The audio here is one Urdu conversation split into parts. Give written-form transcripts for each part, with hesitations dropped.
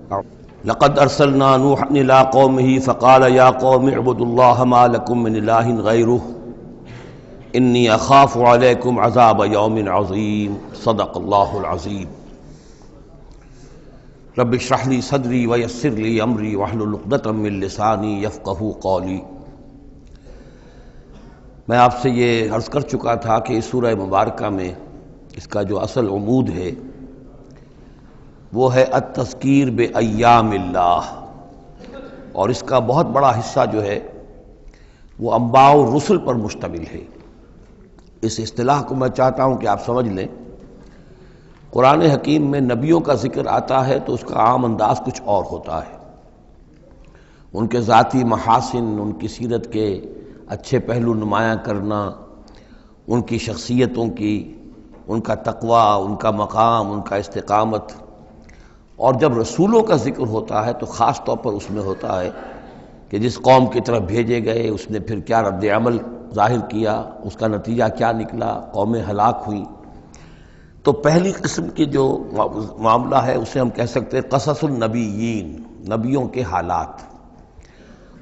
لقد ارسلنا نوحا الى قومه فقال يا قوم اعبدوا الله ما لكم من اله غيره انی اخاف علیکم عذاب یوم عظیم صدق اللہ العظیم رب اشرح لی صدری ویسر لی امری واحلل عقدۃ من لسانی یفقہوا قولی۔ میں آپ سے یہ عرض کر چکا تھا کہ اس سورہ مبارکہ میں اس کا جو اصل عمود ہے وہ ہے التذکیر بایام اللہ، اور اس کا بہت بڑا حصہ جو ہے وہ انباء الرسل پر مشتمل ہے۔ اس اصطلاح کو میں چاہتا ہوں کہ آپ سمجھ لیں۔ قرآن حکیم میں نبیوں کا ذکر آتا ہے تو اس کا عام انداز کچھ اور ہوتا ہے، ان کے ذاتی محاسن، ان کی سیرت کے اچھے پہلو نمایاں کرنا، ان کی شخصیتوں کی، ان کا تقوی، ان کا مقام، ان کا استقامت۔ اور جب رسولوں کا ذکر ہوتا ہے تو خاص طور پر اس میں ہوتا ہے کہ جس قوم کی طرف بھیجے گئے اس نے پھر کیا رد عمل ظاہر کیا، اس کا نتیجہ کیا نکلا، قومیں ہلاک ہوئیں۔ تو پہلی قسم کی جو معاملہ ہے اسے ہم کہہ سکتے ہیں قصص النبیین، نبیوں کے حالات۔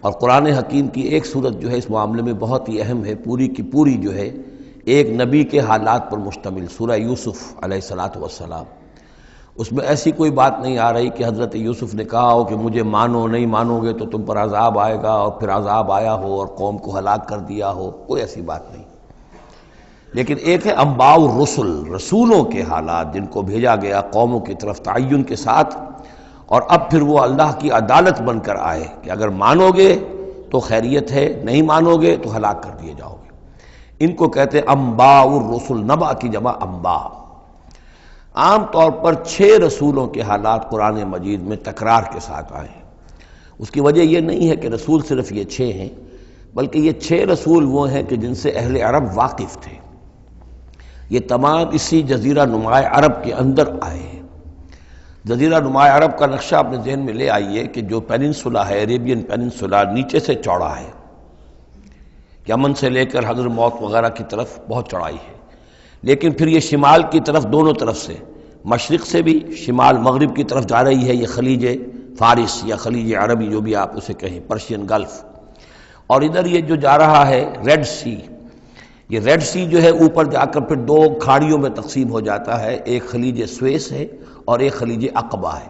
اور قرآن حکیم کی ایک صورت جو ہے اس معاملے میں بہت ہی اہم ہے، پوری کی پوری جو ہے ایک نبی کے حالات پر مشتمل، سورہ یوسف علیہ الصلاۃ والسلام۔ اس میں ایسی کوئی بات نہیں آ رہی کہ حضرت یوسف نے کہا ہو کہ مجھے مانو، نہیں مانو گے تو تم پر عذاب آئے گا، اور پھر عذاب آیا ہو اور قوم کو ہلاک کر دیا ہو، کوئی ایسی بات نہیں۔ لیکن ایک ہے انباء الرسل، رسولوں کے حالات جن کو بھیجا گیا قوموں کی طرف تعین کے ساتھ، اور اب پھر وہ اللہ کی عدالت بن کر آئے کہ اگر مانو گے تو خیریت ہے، نہیں مانو گے تو ہلاک کر دیے جاؤ گے۔ ان کو کہتے ہیں انباء الرسل، نبا کی جمع انباء۔ عام طور پر 6 رسولوں کے حالات قرآن مجید میں تکرار کے ساتھ آئے ہیں۔ اس کی وجہ یہ نہیں ہے کہ رسول صرف یہ 6 ہیں، بلکہ یہ 6 رسول وہ ہیں کہ جن سے اہل عرب واقف تھے۔ یہ تمام اسی جزیرہ نماء عرب کے اندر آئے ہیں۔ جزیرہ نماء عرب کا نقشہ اپنے ذہن میں لے آئیے کہ جو پیننسولا ہے، عریبین پیننسولا، نیچے سے چوڑا ہے، یمن سے لے کر حضر موت وغیرہ کی طرف بہت چوڑائی ہے، لیکن پھر یہ شمال کی طرف دونوں طرف سے، مشرق سے بھی شمال مغرب کی طرف جا رہی ہے، یہ خلیج فارس یا خلیج عربی جو بھی آپ اسے کہیں، پرشین گلف۔ اور ادھر یہ جو جا رہا ہے ریڈ سی، یہ ریڈ سی جو ہے اوپر جا کر پھر 2 کھاڑیوں میں تقسیم ہو جاتا ہے، ایک خلیج سویس ہے اور ایک خلیج عقبہ ہے۔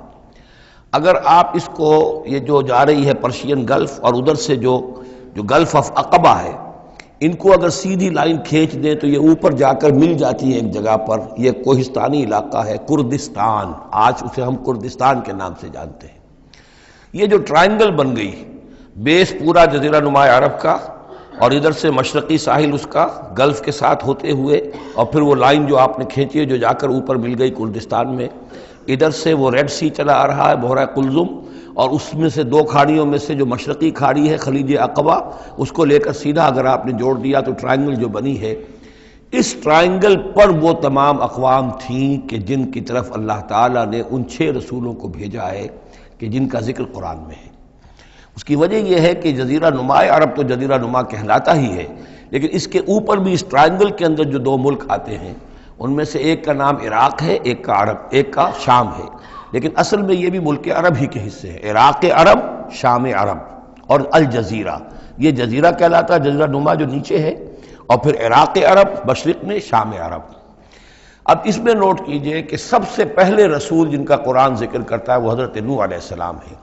اگر آپ اس کو، یہ جو جا رہی ہے پرشین گلف اور ادھر سے جو گلف آف عقبہ ہے، ان کو اگر سیدھی لائن کھینچ دیں تو یہ اوپر جا کر مل جاتی ہے ایک جگہ پر، یہ کوہستانی علاقہ ہے کردستان، آج اسے ہم کردستان کے نام سے جانتے ہیں۔ یہ جو ٹرائنگل بن گئی، بیس پورا جزیرہ نماء عرب کا، اور ادھر سے مشرقی ساحل اس کا گلف کے ساتھ ہوتے ہوئے، اور پھر وہ لائن جو آپ نے کھینچی ہے جو جا کر اوپر مل گئی کردستان میں، ادھر سے وہ ریڈ سی چلا آ رہا ہے، بحیرہ قلزم، اور اس میں سے 2 کھاڑیوں میں سے جو مشرقی کھاڑی ہے خلیج عقبہ، اس کو لے کر سیدھا اگر آپ نے جوڑ دیا تو ٹرائنگل جو بنی ہے، اس ٹرائنگل پر وہ تمام اقوام تھیں کہ جن کی طرف اللہ تعالیٰ نے ان 6 رسولوں کو بھیجا ہے کہ جن کا ذکر قرآن میں ہے۔ اس کی وجہ یہ ہے کہ جزیرہ نماء عرب تو جزیرہ نما کہلاتا ہی ہے، لیکن اس کے اوپر بھی اس ٹرائنگل کے اندر جو 2 ملک آتے ہیں ان میں سے ایک کا نام عراق ہے، ایک کا عرب، ایک کا شام ہے، لیکن اصل میں یہ بھی ملک عرب ہی کے حصے ہیں، عراق عرب، شام عرب اور الجزیرہ، یہ جزیرہ کہلاتا ہے، جزیرہ نما جو نیچے ہے، اور پھر عراق عرب مشرق میں، شام عرب۔ اب اس میں نوٹ کیجئے کہ سب سے پہلے رسول جن کا قرآن ذکر کرتا ہے وہ حضرت نوح علیہ السلام ہے۔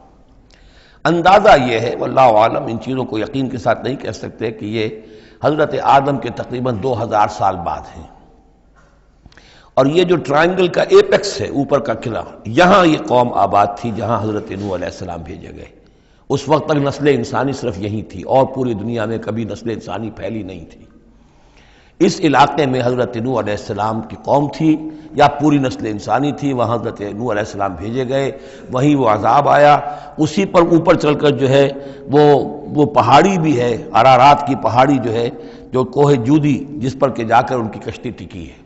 اندازہ یہ ہے، واللہ عالم، ان چیزوں کو یقین کے ساتھ نہیں کہہ سکتے، کہ یہ حضرت آدم کے تقریباً 2000 سال بعد ہیں۔ اور یہ جو ٹرائنگل کا ایپیکس ہے، اوپر کا قلعہ، یہاں یہ قوم آباد تھی جہاں حضرت نوح علیہ السلام بھیجے گئے۔ اس وقت تک نسل انسانی صرف یہی تھی، اور پوری دنیا میں کبھی نسل انسانی پھیلی نہیں تھی۔ اس علاقے میں حضرت نوح علیہ السلام کی قوم تھی، یا پوری نسل انسانی تھی، وہاں حضرت نوح علیہ السلام بھیجے گئے، وہیں وہ عذاب آیا۔ اسی پر اوپر چل کر جو ہے وہ پہاڑی بھی ہے، ارارات کی پہاڑی جو ہے، جو کوہ جودی، جس پر کہ جا کر ان کی کشتی ٹکی ہے۔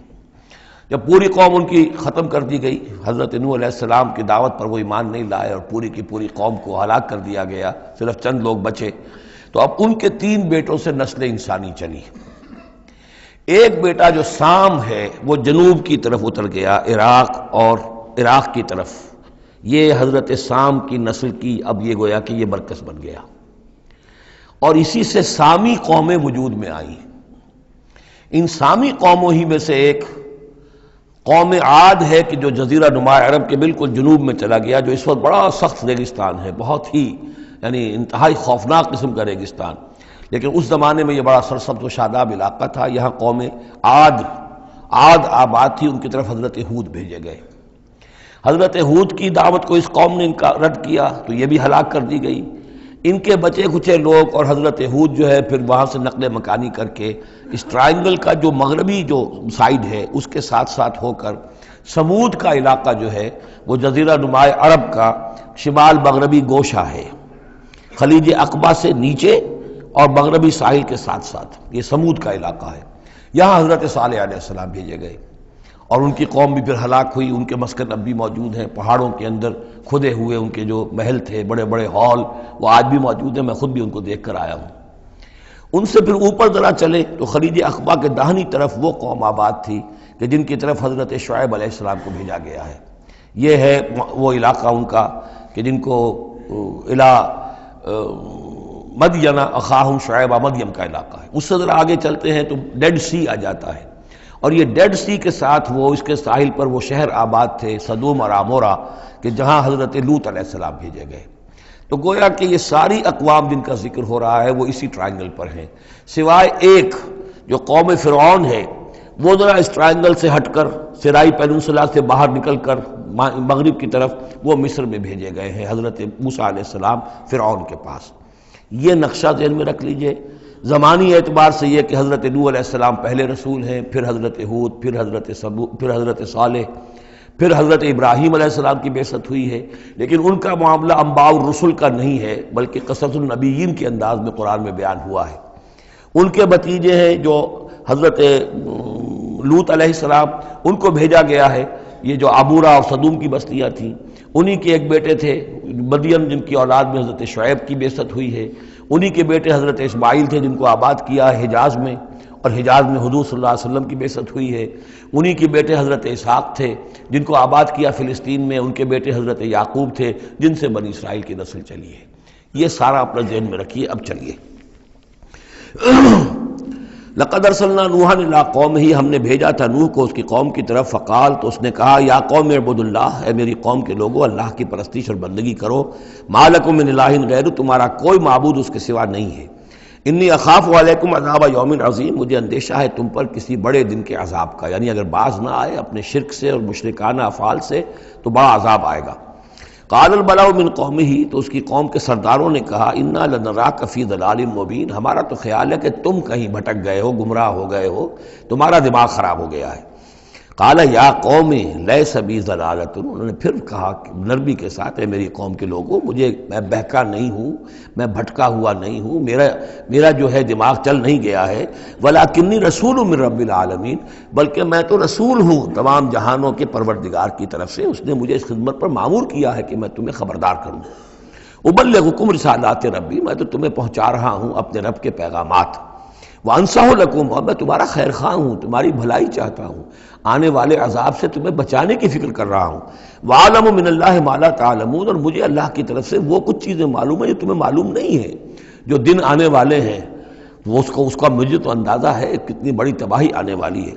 جب پوری قوم ان کی ختم کر دی گئی، حضرت نوح علیہ السلام کی دعوت پر وہ ایمان نہیں لائے اور پوری کی پوری قوم کو ہلاک کر دیا گیا، صرف چند لوگ بچے، تو اب ان کے 3 بیٹوں سے نسل انسانی چلی۔ ایک بیٹا جو سام ہے وہ جنوب کی طرف اتر گیا، عراق اور عراق کی طرف، یہ حضرت سام کی نسل کی اب یہ گویا کہ یہ مرکز بن گیا، اور اسی سے سامی قومیں وجود میں آئیں۔ ان سامی قوموں ہی میں سے ایک قوم عاد ہے کہ جو جزیرہ نما عرب کے بالکل جنوب میں چلا گیا، جو اس وقت بڑا سخت ریگستان ہے، بہت ہی یعنی انتہائی خوفناک قسم کا ریگستان، لیکن اس زمانے میں یہ بڑا سرسبز و شاداب علاقہ تھا۔ یہاں قوم عاد آباد تھی، ان کی طرف حضرت ہود بھیجے گئے۔ حضرت ہود کی دعوت کو اس قوم نے رد کیا تو یہ بھی ہلاک کر دی گئی۔ ان کے بچے کچے لوگ اور حضرت ہود جو ہے پھر وہاں سے نقل مکانی کر کے اس ٹرائنگل کا جو مغربی جو سائڈ ہے اس کے ساتھ ساتھ ہو کر سمود کا علاقہ جو ہے وہ جزیرہ نما عرب کا شمال مغربی گوشہ ہے، خلیج عقبہ سے نیچے اور مغربی ساحل کے ساتھ ساتھ یہ سمود کا علاقہ ہے۔ یہاں حضرت صالح علیہ السلام بھیجے گئے اور ان کی قوم بھی پھر ہلاک ہوئی۔ ان کے مسکن اب بھی موجود ہیں، پہاڑوں کے اندر کھدے ہوئے ان کے جو محل تھے، بڑے بڑے ہال، وہ آج بھی موجود ہیں، میں خود بھی ان کو دیکھ کر آیا ہوں۔ ان سے پھر اوپر ذرا چلے تو خلیج عقبہ کے داہنی طرف وہ قوم آباد تھی کہ جن کی طرف حضرت شعیب علیہ السلام کو بھیجا گیا ہے۔ یہ ہے وہ علاقہ ان کا کہ جن کو مدین اخاہم شعیب مدین کا علاقہ ہے۔ اس سے ذرا آگے چلتے ہیں تو ڈیڈ سی آ جاتا ہے، اور یہ ڈیڈ سی کے ساتھ وہ اس کے ساحل پر وہ شہر آباد تھے سدوم اور عمورہ کہ جہاں حضرت لوط علیہ السلام بھیجے گئے۔ تو گویا کہ یہ ساری اقوام جن کا ذکر ہو رہا ہے وہ اسی ٹرائنگل پر ہیں، سوائے ایک جو قوم فرعون ہے، وہ ذرا اس ٹرائنگل سے ہٹ کر سرائی پیننسولا سے باہر نکل کر مغرب کی طرف وہ مصر میں بھیجے گئے ہیں حضرت موسیٰ علیہ السلام فرعون کے پاس۔ یہ نقشہ ذہن میں رکھ لیجئے۔ زمانی اعتبار سے یہ کہ حضرت نوح علیہ السلام پہلے رسول ہیں، پھر حضرت ہود، پھر حضرت صالح، پھر حضرت ابراہیم علیہ السلام کی بعثت ہوئی ہے، لیکن ان کا معاملہ انباء الرسل کا نہیں ہے بلکہ قصص النبیین کے انداز میں قرآن میں بیان ہوا ہے۔ ان کے بھتیجے ہیں جو حضرت لوط علیہ السلام، ان کو بھیجا گیا ہے۔ یہ جو عبورہ اور صدوم کی بستیاں تھیں، انہی کے ایک بیٹے تھے مدین جن کی اولاد میں حضرت شعیب کی بعثت ہوئی ہے، انہی کے بیٹے حضرت اسماعیل تھے جن کو آباد کیا ہے حجاز میں، اور حجاز میں حضور صلی اللہ علیہ وسلم کی بعثت ہوئی ہے۔ انہی کے بیٹے حضرت اسحاق تھے جن کو آباد کیا فلسطین میں، ان کے بیٹے حضرت یعقوب تھے جن سے بنی اسرائیل کی نسل چلی ہے۔ یہ سارا اپنا ذہن میں رکھیے۔ اب چلیے، لقد ارسلنا نوحا الی قومہ، ہم نے بھیجا تھا نوح کو اس کی قوم کی طرف، فقال، تو اس نے کہا، یا قوم اعبدوا اللہ، اے میری قوم کے لوگو اللہ کی پرستش اور بندگی کرو، ما لکم من الہ غیرہ، تمہارا کوئی معبود اس کے سوا نہیں ہے، انی اخاف علیکم عذاب یوم عظیم، مجھے اندیشہ ہے تم پر کسی بڑے دن کے عذاب کا، یعنی اگر باز نہ آئے اپنے شرک سے اور مشرکانہ افعال سے تو بڑا عذاب آئے گا۔ قال الملأ من قومہ، تو اس کی قوم کے سرداروں نے کہا، انا لنراک فی ضلال مبین، ہمارا تو خیال ہے کہ تم کہیں بھٹک گئے ہو، گمراہ ہو گئے ہو، تمہارا دماغ خراب ہو گیا ہے۔ قال یا قوم لیس بی ضلالۃ، انہوں نے پھر کہا نرمی کے ساتھ، اے میری قوم کے لوگوں، میں بہکا نہیں ہوں، میں بھٹکا ہوا نہیں ہوں، میرا جو ہے دماغ چل نہیں گیا ہے، ولکنی رسول من رب العالمین، بلکہ میں تو رسول ہوں تمام جہانوں کے پروردگار کی طرف سے، اس نے مجھے اس خدمت پر مامور کیا ہے کہ میں تمہیں خبردار کروں۔ ابلغکم رسالات ربی، میں تو تمہیں پہنچا رہا ہوں اپنے رب کے پیغامات، وانصح لکم، اور میں تمہارا خیر خواہ ہوں، تمہاری بھلائی چاہتا ہوں، آنے والے عذاب سے تمہیں بچانے کی فکر کر رہا ہوں۔ وَعَلَمُ مِنَ اللَّهِ مَا لَا تَعْلَمُونَ، اور مجھے اللہ کی طرف سے وہ کچھ چیزیں معلوم ہیں جو تمہیں معلوم نہیں ہے، جو دن آنے والے ہیں وہ اس کا مجھے تو اندازہ ہے کتنی بڑی تباہی آنے والی ہے۔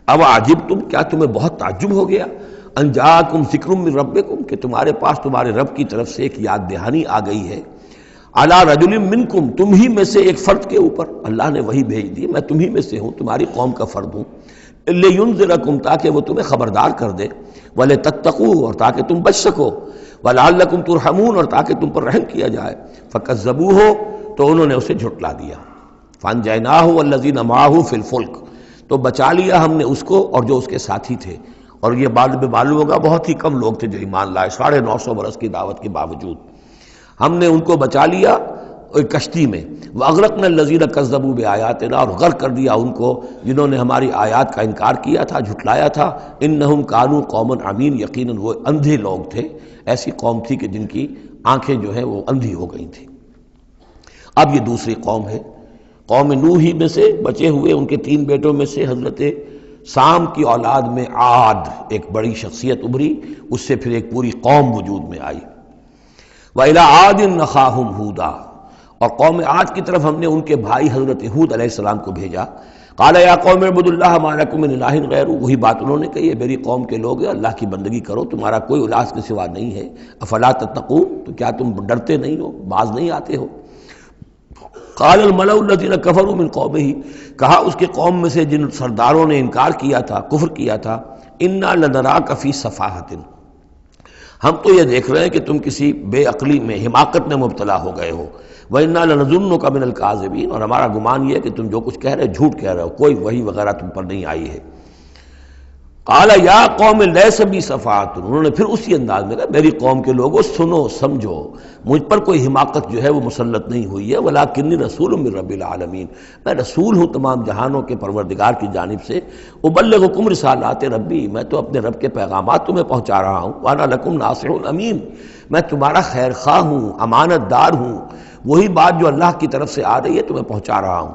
اب عجبتم، کیا تمہیں بہت تعجب ہو گیا، ان جاءکم ذکر من ربکم، کہ تمہارے پاس تمہارے رب کی طرف سے ایک یاد دہانی آ گئی ہے، علی رجل منکم، تم ہی میں سے ایک فرد کے اوپر اللہ نے وہی بھیج دی، میں تم ہی میں سے ہوں، تمہاری قوم کا فرد ہوں، لینذرکم، تاکہ وہ تمہیں خبردار کر دے، ولتتقوا، اور تاکہ تم بچ سکو، ولعلکم ترحمون، اور تاکہ تم پر رحم کیا جائے، فکذبوہ، تو انہوں نے اسے جھٹلا دیا، فانجیناہ والذین معہ فی الفلک، تو بچا لیا ہم نے اس کو اور جو اس کے ساتھی تھے، اور یہ بعد میں معلوم ہوگا بہت ہی کم لوگ تھے جو ایمان لائے، 950 برس کی دعوت کے باوجود ہم نے ان کو بچا لیا ایک کشتی میں، وَأَغْرَقْنَا الَّذِينَ كَذَّبُوا بِآيَاتِنَا، اور غرق کر دیا ان کو جنہوں نے ہماری آیات کا انکار کیا تھا، جھٹلایا تھا، إِنَّهُمْ كَانُوا قَوْمًا عَمِينَ، یقیناً وہ اندھے لوگ تھے، ایسی قوم تھی کہ جن کی آنکھیں جو ہیں وہ اندھی ہو گئی تھیں۔ اب یہ دوسری قوم ہے، قوم نوح ہی میں سے بچے ہوئے ان کے 3 بیٹوں میں سے حضرت سام کی اولاد میں عاد ایک بڑی شخصیت ابھری، اس سے پھر ایک پوری قوم وجود میں آئی۔ وَإِلَىٰ عَادٍ أَخَاهُمْ هُودًا، اور قوم عاد کی طرف ہم نے ان کے بھائی حضرت ہود علیہ السلام کو بھیجا۔ قَالَ يَا قَوْمِ اعْبُدُوا اللَّهَ مَا لَكُم مِّنْ إِلَٰهٍ غَيْرُهُ، وہی بات انہوں نے کہی ہے، میری قوم کے لوگ اللہ کی بندگی کرو، تمہارا کوئی الہ کے سوا نہیں ہے۔ افلا تتقون، تو کیا تم ڈرتے نہیں ہو، باز نہیں آتے ہو؟ قال الملأ الذين كفروا من قومه، کہا اس کے قوم میں سے جن سرداروں نے انکار کیا تھا، کفر کیا تھا، انا لنراک فی سفاہۃ، ہم تو یہ دیکھ رہے ہیں کہ تم کسی بے عقلی میں، حماقت میں مبتلا ہو گئے ہو۔ وَإِنَّا لَنَظُنُّكَ مِنَ الْكَاذِبِينَ، اور ہمارا گمان یہ ہے کہ تم جو کچھ کہہ رہے ہو جھوٹ کہہ رہے ہو، کوئی وحی وغیرہ تم پر نہیں آئی ہے۔ قال یا قوم لیس بی سفاہۃ، انہوں نے پھر اسی انداز میں کہا میری قوم کے لوگوں سنو سمجھو، مجھ پر کوئی حماقت جو ہے وہ مسلط نہیں ہوئی ہے، ولکنی رسول من رب العالمین، میں رسول ہوں تمام جہانوں کے پروردگار کی جانب سے، ابلغکم رسالات ربی، میں تو اپنے رب کے پیغامات تمہیں پہنچا رہا ہوں، وانا لکم ناصح امین، میں تمہارا خیر خواہ ہوں، امانت دار ہوں، وہی بات جو اللہ کی طرف سے آ رہی ہے تمہیں پہنچا رہا ہوں۔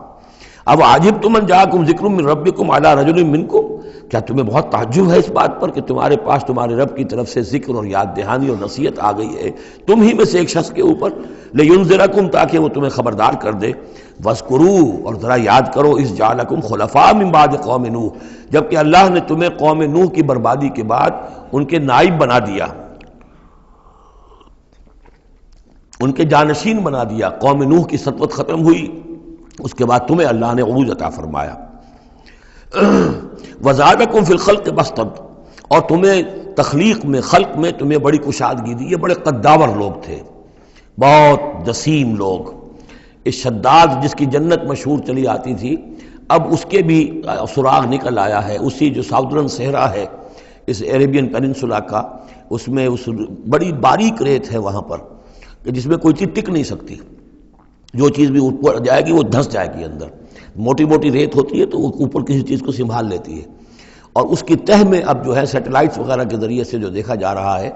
اب عجبتم ان جاءکم ذکر من ربکم علی رجل منکم، کیا تمہیں بہت تعجب ہے اس بات پر کہ تمہارے پاس تمہارے رب کی طرف سے ذکر اور یاد دہانی اور نصیحت آ گئی ہے تم ہی میں سے ایک شخص کے اوپر، لینذرکم، تاکہ وہ تمہیں خبردار کر دے، واذکروا، اور ذرا یاد کرو، اذ جعلکم خلفاء من بعد قوم نوح، جبکہ اللہ نے تمہیں قوم نوح کی بربادی کے بعد ان کے نائب بنا دیا، ان کے جانشین بنا دیا، قوم نوح کی سطوت ختم ہوئی، اس کے بعد تمہیں اللہ نے عروج عطا فرمایا۔ وزادکم فی الخلق بسطا، اور تمہیں تخلیق میں، خلق میں تمہیں بڑی کشادگی دی، یہ بڑے قداور لوگ تھے، بہت جسیم لوگ۔ اس شداد جس کی جنت مشہور چلی آتی تھی، اب اس کے بھی سراغ نکل آیا ہے، اسی جو ساؤدرن صحرا ہے اس عربین پیننسولا کا، اس میں اس بڑی باریک ریت ہے وہاں پر کہ جس میں کوئی چیز ٹک نہیں سکتی، جو چیز بھی اوپر جائے گی وہ دھنس جائے گی اندر، موٹی موٹی ریت ہوتی ہے تو وہ اوپر کسی چیز کو سنبھال لیتی ہے، اور اس کی تہ میں اب جو ہے سیٹلائٹس وغیرہ کے ذریعے سے جو دیکھا جا رہا ہے،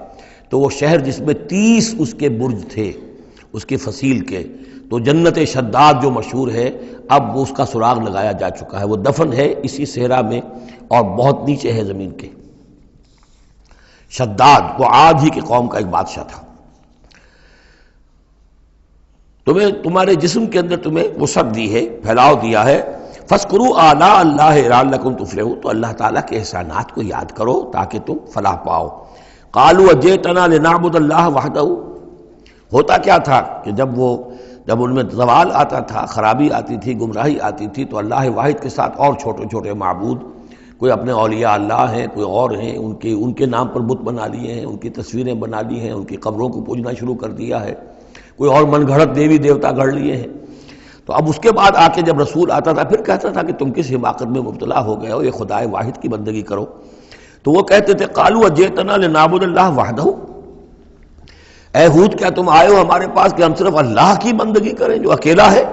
تو وہ شہر جس میں 30 اس کے برج تھے اس کے فصیل کے، تو جنت شداد جو مشہور ہے، اب وہ اس کا سراغ لگایا جا چکا ہے، وہ دفن ہے اسی صحرا میں اور بہت نیچے ہے زمین کے۔ شداد وہ عاد ہی کی قوم کا ایک بادشاہ تھا۔ تمہیں تمہارے جسم کے اندر تمہیں وسعت دی ہے، پھیلاؤ دیا ہے، فاذکروا آلاء اللہ لعلکم تفلحون، تو اللہ تعالیٰ کے احسانات کو یاد کرو تاکہ تم فلاح پاؤ۔ قالوا اجئتنا لنعبد اللہ وحدہ، ہوتا کیا تھا کہ جب ان میں زوال آتا تھا، خرابی آتی تھی، گمراہی آتی تھی، تو اللہ واحد کے ساتھ اور چھوٹے چھوٹے معبود، کوئی اپنے اولیاء اللہ ہیں، کوئی اور ہیں، ان کے نام پر بت بنا لیے ہیں، ان کی تصویریں بنا لی ہیں، ان کی قبروں کو پوجنا شروع کر دیا ہے، کوئی اور من گھڑت دیوی دیوتا گھڑ لیے ہیں۔ تو اب اس کے بعد آ کے جب رسول آتا تھا پھر کہتا تھا کہ تم کس حماقت میں مبتلا ہو گئے ہو، یہ خدائے واحد کی بندگی کرو۔ تو وہ کہتے تھے قالوا اجئتنا لنعبد اللہ وحدہ، اے ہود کیا تم آئے ہو ہمارے پاس کہ ہم صرف اللہ کی بندگی کریں جو اکیلا ہے،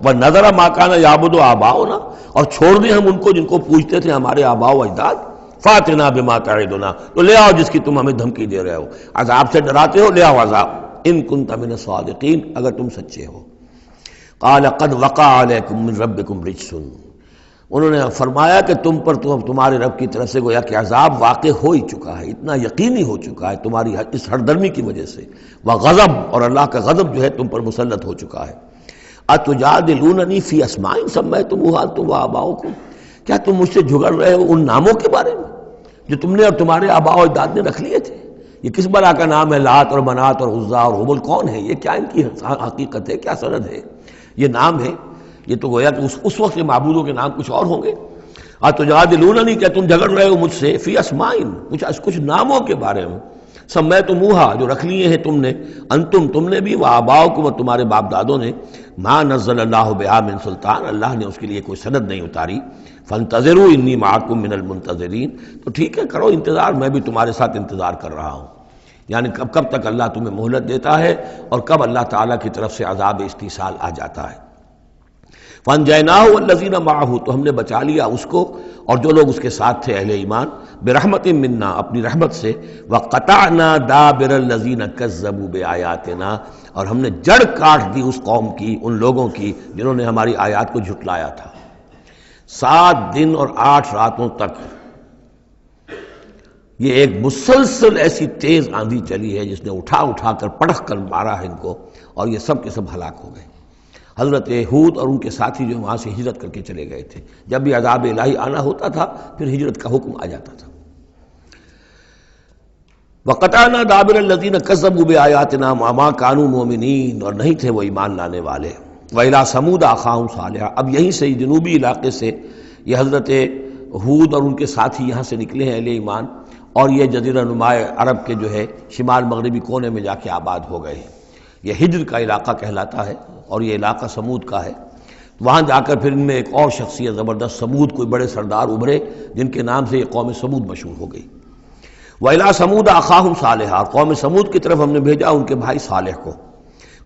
وَنَذَرَ مَا كَانَ يَعْبُدُ آبَاؤُنَا، اور چھوڑ دیں ہم ان کو جن کو پوجتے تھے ہمارے آباء و اجداد، فَأْتِنَا بِمَا تَعِدُنَا، تو لے آؤ جس کی تم ہمیں دھمکی دے رہے ہو، عذاب سے ڈراتے ہو، لے آؤ عذاب، ان كنت من الصادقین، اگر تم سچے ہو۔ قال قد وقع علیکم من ربکم رجس، انہوں نے فرمایا کہ تم پر تمہارے رب کی طرف سے گویا کہ عذاب واقع ہو ہی چکا ہے، اتنا یقینی ہو چکا ہے تمہاری اس ہردرمی کی وجہ سے، وغضب، اور اللہ کا غضب جو ہے تم پر مسلط ہو چکا ہے۔ اتجادلوننی فی اسماء سمیتموها انتم وآباؤکم، کیا تم مجھ سے جھگڑ رہے ہو ان ناموں کے بارے میں جو تم نے اور تمہارے آباء و اجداد نے رکھ لیے تھے؟ یہ کس بلا کا نام ہے؟ لات اور منات اور عزا اور ہبل کون ہے یہ؟ کیا ان کی حقیقت ہے؟ کیا سند ہے؟ یہ نام ہے، یہ تو گویا کہ اس وقت کے معبودوں کے نام کچھ اور ہوں گے۔ اتجادلوننی، کیا تم جھگڑ رہے ہو مجھ سے فی اسماء، کچھ ناموں کے بارے میں، سمیتموها، جو رکھ لیے ہیں تم نے، انتم، تم نے بھی، وآباؤکم، اور تمہارے باپ دادوں نے، ما نزل اللہ بہا من سلطان، اللہ نے اس کے لیے کوئی سند نہیں اتاری، فانتظروا انی معکم من المنتظرین، تو ٹھیک ہے کرو انتظار، میں بھی تمہارے ساتھ انتظار کر رہا ہوں، یعنی کب تک اللہ تمہیں مہلت دیتا ہے اور کب اللہ تعالیٰ کی طرف سے عذاب استیصال آ جاتا ہے۔ فانجیناہ والذین معہ، تو ہم نے بچا لیا اس کو اور جو لوگ اس کے ساتھ تھے اہل ایمان، برحمت منا، اپنی رحمت سے، وقطعنا دابر الذین کذبوا بآیاتنا، اور ہم نے جڑ کاٹ دی اس قوم کی، ان لوگوں کی جنہوں نے ہماری آیات کو جھٹلایا تھا۔ 7 دن اور 8 راتوں تک یہ ایک مسلسل ایسی تیز آندھی چلی ہے جس نے اٹھا اٹھا کر پٹخ کر مارا ہے ان کو، اور یہ سب کے سب ہلاک ہو گئے۔ حضرت ہود اور ان کے ساتھی جو وہاں سے ہجرت کر کے چلے گئے تھے، جب بھی عذاب الہی آنا ہوتا تھا پھر ہجرت کا حکم آ جاتا تھا۔ وَقَطَعْنَا دَابِرَ الَّذِينَ كَذَّبُوا بِآيَاتِنَا وَمَا كَانُوا مُؤْمِنِينَ، اور نہیں تھے وہ ایمان لانے والے۔ وَإِلَىٰ ثَمُودَ أَخَاهُمْ صَالِحًا، اب یہیں سے جنوبی علاقے سے یہ حضرت ہود اور ان کے ساتھی یہاں سے نکلے ہیں اہل ایمان، اور یہ جزیرہ نما عرب کے جو ہے شمال مغربی کونے میں جا کے آباد ہو گئے ہیں۔ یہ ہجر کا علاقہ کہلاتا ہے اور یہ علاقہ سمود کا ہے۔ وہاں جا کر پھر ان میں ایک اور شخصیت زبردست سمود کوئی بڑے سردار ابھرے جن کے نام سے یہ قوم سمود مشہور ہو گئی۔ وَإِلَىٰ ثَمُودَ أَخَاهُمْ صَالِحًا، اور قوم سمود کی طرف ہم نے بھیجا ان کے بھائی صالح کو۔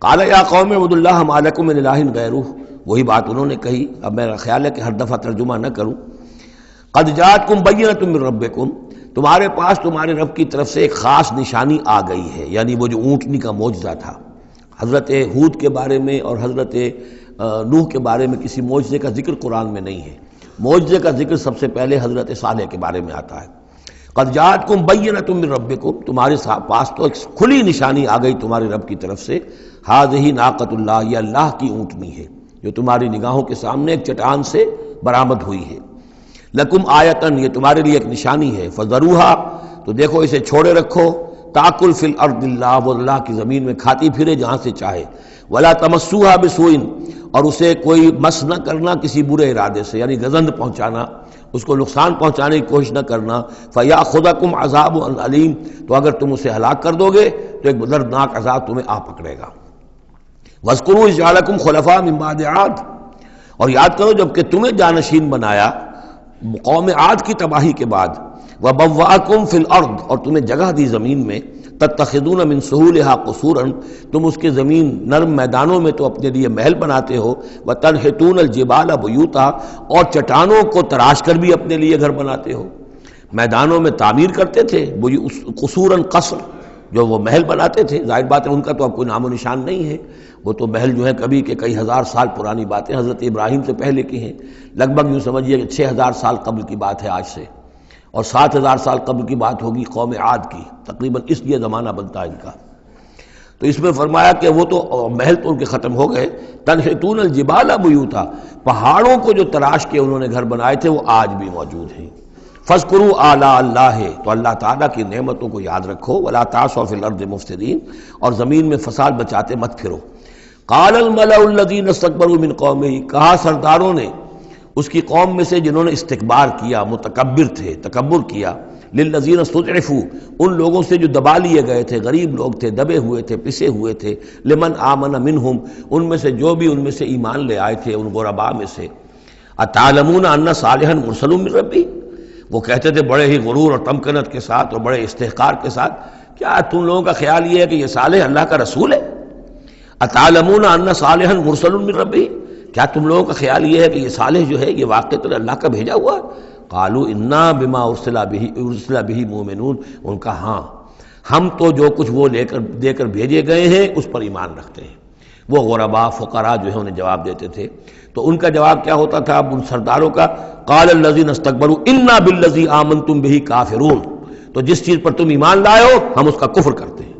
قَالَ يَا قَوْمِ اعْبُدُوا اللَّهَ مَا لَكُم مِّنْ إِلَٰهٍ غَيْرُهُ، وہی بات انہوں نے کہی۔ اب میرا خیال ہے کہ ہر دفعہ ترجمہ نہ کروں۔ قَدْ جَاءَتْكُمْ بَيِّنَةٌ مِّن رَّبِّكُمْ، تمہارے پاس تمہارے رب کی طرف سے ایک خاص نشانی آ گئی ہے، یعنی وہ جو اونٹنی کا معجزہ تھا۔ حضرت ہود کے بارے میں اور حضرت نوح کے بارے میں کسی معجزے کا ذکر قرآن میں نہیں ہے۔ معجزے کا ذکر سب سے پہلے حضرت صالح کے بارے میں آتا ہے۔ قد جاءتکم بینۃ من ربکم، تمہارے پاس تو ایک کھلی نشانی آ گئی تمہارے رب کی طرف سے۔ ھذہ ناقۃ اللہ، یہ اللہ کی اونٹنی ہے جو تمہاری نگاہوں کے سامنے ایک چٹان سے برآمد ہوئی ہے۔ لکم آیتن، یہ تمہارے لیے ایک نشانی ہے۔ فذروھا، تو دیکھو اسے چھوڑے رکھو۔ تاکل فی الارض اللہ، وہ اللہ کی زمین میں کھاتی پھرے جہاں سے چاہے۔ ولا تمسوھا بسوء، اور اسے کوئی مس نہ کرنا کسی برے ارادے سے، یعنی گزند پہنچانا، اس کو نقصان پہنچانے کی کوشش نہ کرنا۔ فیاخذکم عذاب علیم، تو اگر تم اسے ہلاک کر دو گے تو ایک دردناک عذاب تمہیں آ پکڑے گا۔ واذکروا اذ جعلکم خلفاء من بعد عاد، اور یاد کرو جب کہ تمہیں جانشین بنایا قوم عاد کی تباہی کے بعد۔ وبوأکم فی الارض، اور تمہیں جگہ دی زمین میں۔ تتخذون من سہولها قصورا، تم اس کے زمین نرم میدانوں میں تو اپنے لیے محل بناتے ہو۔ وتنحتون الجبال بیوتا، اور چٹانوں کو تراش کر بھی اپنے لیے گھر بناتے ہو۔ میدانوں میں تعمیر کرتے تھے قصورا، قصر جو وہ محل بناتے تھے، ظاہر بات ہے ان کا تو اب کوئی نام و نشان نہیں ہے، وہ تو محل جو ہے کبھی کے کئی ہزار سال پرانی باتیں حضرت ابراہیم سے پہلے کی ہیں، لگ بھگ یوں سمجھیے کہ 6000 سال قبل کی بات ہے آج سے، اور 7000 سال قبل کی بات ہوگی قوم عاد کی، تقریباً اس لیے زمانہ بنتا ہے ان کا۔ تو اس میں فرمایا کہ وہ تو محل تو ان کے ختم ہو گئے۔ تنحتون الجبال بیوتا، پہاڑوں کو جو تراش کے انہوں نے گھر بنائے تھے وہ آج بھی موجود ہیں۔ فاذکروا آلاء اللہ، تو اللہ تعالیٰ کی نعمتوں کو یاد رکھو۔ ولا تعثوا فی الارض مفسدین، اور زمین میں فساد بچاتے مت پھرو۔ قال الملأ الذین استکبروا من قومہ، کہا سرداروں نے اس کی قوم میں سے جنہوں نے استکبار کیا، متکبر تھے، تکبر کیا، للذین استضعفوا، ان لوگوں سے جو دبا لیے گئے تھے، غریب لوگ تھے، دبے ہوئے تھے، پسے ہوئے تھے، لمن آمن منہم، ان میں سے جو بھی ان میں سے ایمان لے آئے تھے ان غرباء میں سے۔ اتعلمون ان صالحا مرسل من ربی، وہ کہتے تھے بڑے ہی غرور اور تمکنت کے ساتھ اور بڑے استحقار کے ساتھ، کیا تم لوگوں کا خیال یہ ہے کہ یہ صالح اللہ کا رسول ہے؟ اتعلمون ان صالحا مرسل من ربی، کیا تم لوگوں کا خیال یہ ہے کہ یہ صالح جو ہے یہ واقعتاً اللہ کا بھیجا ہوا ہے؟ قالوا انا بما ارسل به مؤمنون، ان کا ہاں ہم تو جو کچھ وہ دے کر بھیجے گئے ہیں اس پر ایمان رکھتے ہیں۔ وہ غرباء فقراء جو ہے انہیں جواب دیتے تھے، تو ان کا جواب کیا ہوتا تھا اب ان سرداروں کا؟ قال الذین استکبروا انا بالذی آمنتم به کافرون، تو جس چیز پر تم ایمان لائے ہو ہم اس کا کفر کرتے ہیں۔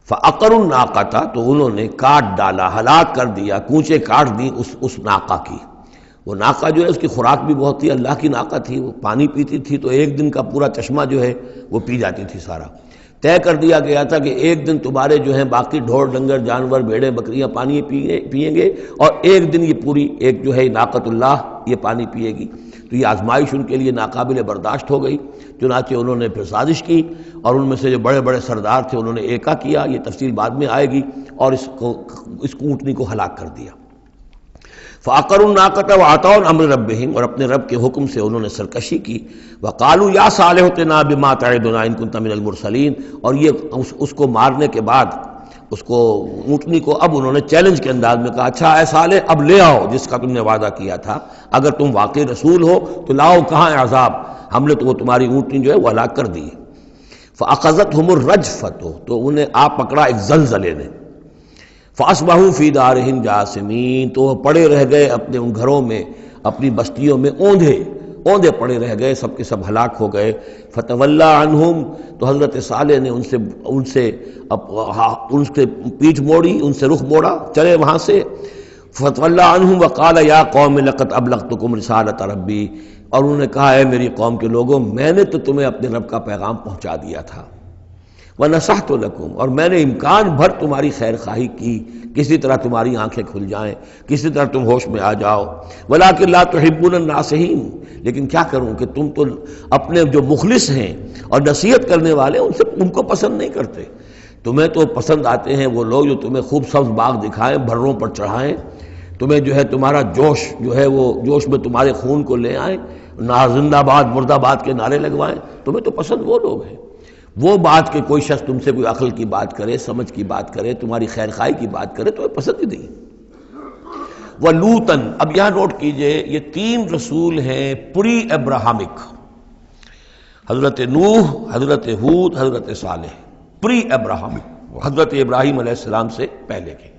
فعقروا الناقۃ، تو انہوں نے کاٹ ڈالا، ہلاک کر دیا، کونچے کاٹ دی اس ناقہ کی۔ وہ ناقہ جو ہے اس کی خوراک بھی بہت تھی، اللہ کی ناقہ تھی، وہ پانی پیتی تھی تو ایک دن کا پورا چشمہ جو ہے وہ پی جاتی تھی سارا۔ طے کر دیا گیا تھا کہ ایک دن تمہارے جو ہیں باقی ڈھور ڈنگر جانور بھیڑیں بکریاں پانی پئیں گے، اور ایک دن یہ پوری ایک جو ہے ناقۃ اللہ یہ پانی پیے گی۔ تو یہ آزمائش ان کے لیے ناقابل برداشت ہو گئی، چنانچہ انہوں نے پھر سازش کی، اور ان میں سے جو بڑے بڑے سردار تھے انہوں نے ایکا کیا، یہ تفصیل بعد میں آئے گی، اور اس اونٹنی کو ہلاک کر دیا۔ فعقروا الناقۃ وعتوا عن امر ربہم، اور اپنے رب کے حکم سے انہوں نے سرکشی کی۔ وقالوا یا صالح ائتنا بما تعدنا ان كنت من المرسلین، اور یہ اس کو مارنے کے بعد اس کو اونٹنی کو اب انہوں نے چیلنج کے انداز میں کہا، اچھا اے صالح اب لے آؤ جس کا تم نے وعدہ کیا تھا، اگر تم واقعی رسول ہو تو لاؤ، کہاں ہے عذاب؟ ہم نے تو وہ تمہاری اونٹنی جو ہے وہ ہلاک کر دی۔ فاخذتهم الرجفۃ، تو انہیں آ پکڑا ایک زلزلے نے۔ فاصبحوا فی دارہم جاثمین، تو وہ پڑے رہ گئے اپنے ان گھروں میں اپنی بستیوں میں اوندھے پڑے رہ گئے، سب کے سب ہلاک ہو گئے۔ فتولی عنہم، تو حضرت صالح نے ان سے پیٹھ موڑی، ان سے رخ موڑا، چلے وہاں سے۔ فتولی عنہم وقال یا قوم لقد ابلغتکم رسالۃ ربی، اور انہوں نے کہا اے میری قوم کے لوگوں، میں نے تو تمہیں اپنے رب کا پیغام پہنچا دیا تھا، وَنَصَحْتُ لَكُمْ، اور میں نے امکان بھر تمہاری خیر خواہی کی، کسی طرح تمہاری آنکھیں کھل جائیں، کسی طرح تم ہوش میں آ جاؤ، وَلَٰكِن لَا تُحِبُّونَ النَّاصِحِينَ، لیکن کیا کروں کہ تم تو اپنے جو مخلص ہیں اور نصیحت کرنے والے ان کو پسند نہیں کرتے۔ تمہیں تو پسند آتے ہیں وہ لوگ جو تمہیں خوب سبز باغ دکھائیں، بھروں پر چڑھائیں، تمہیں جو ہے تمہارا جوش جو ہے وہ جوش میں تمہارے خون کو لے آئیں، نہ زندہ آباد مرد آباد کے نعرے لگوائیں، تمہیں تو پسند وہ لوگ ہیں۔ وہ بات کہ کوئی شخص تم سے کوئی عقل کی بات کرے، سمجھ کی بات کرے، تمہاری خیر خواہی کی بات کرے، تمہیں پسند ہی نہیں۔ وَلُوطًا، اب یہاں نوٹ کیجئے یہ 3 رسول ہیں پری ابراہمک، حضرت نوح، حضرت ہود، حضرت صالح، پری ابراہمک، حضرت ابراہیم علیہ السلام سے پہلے کے۔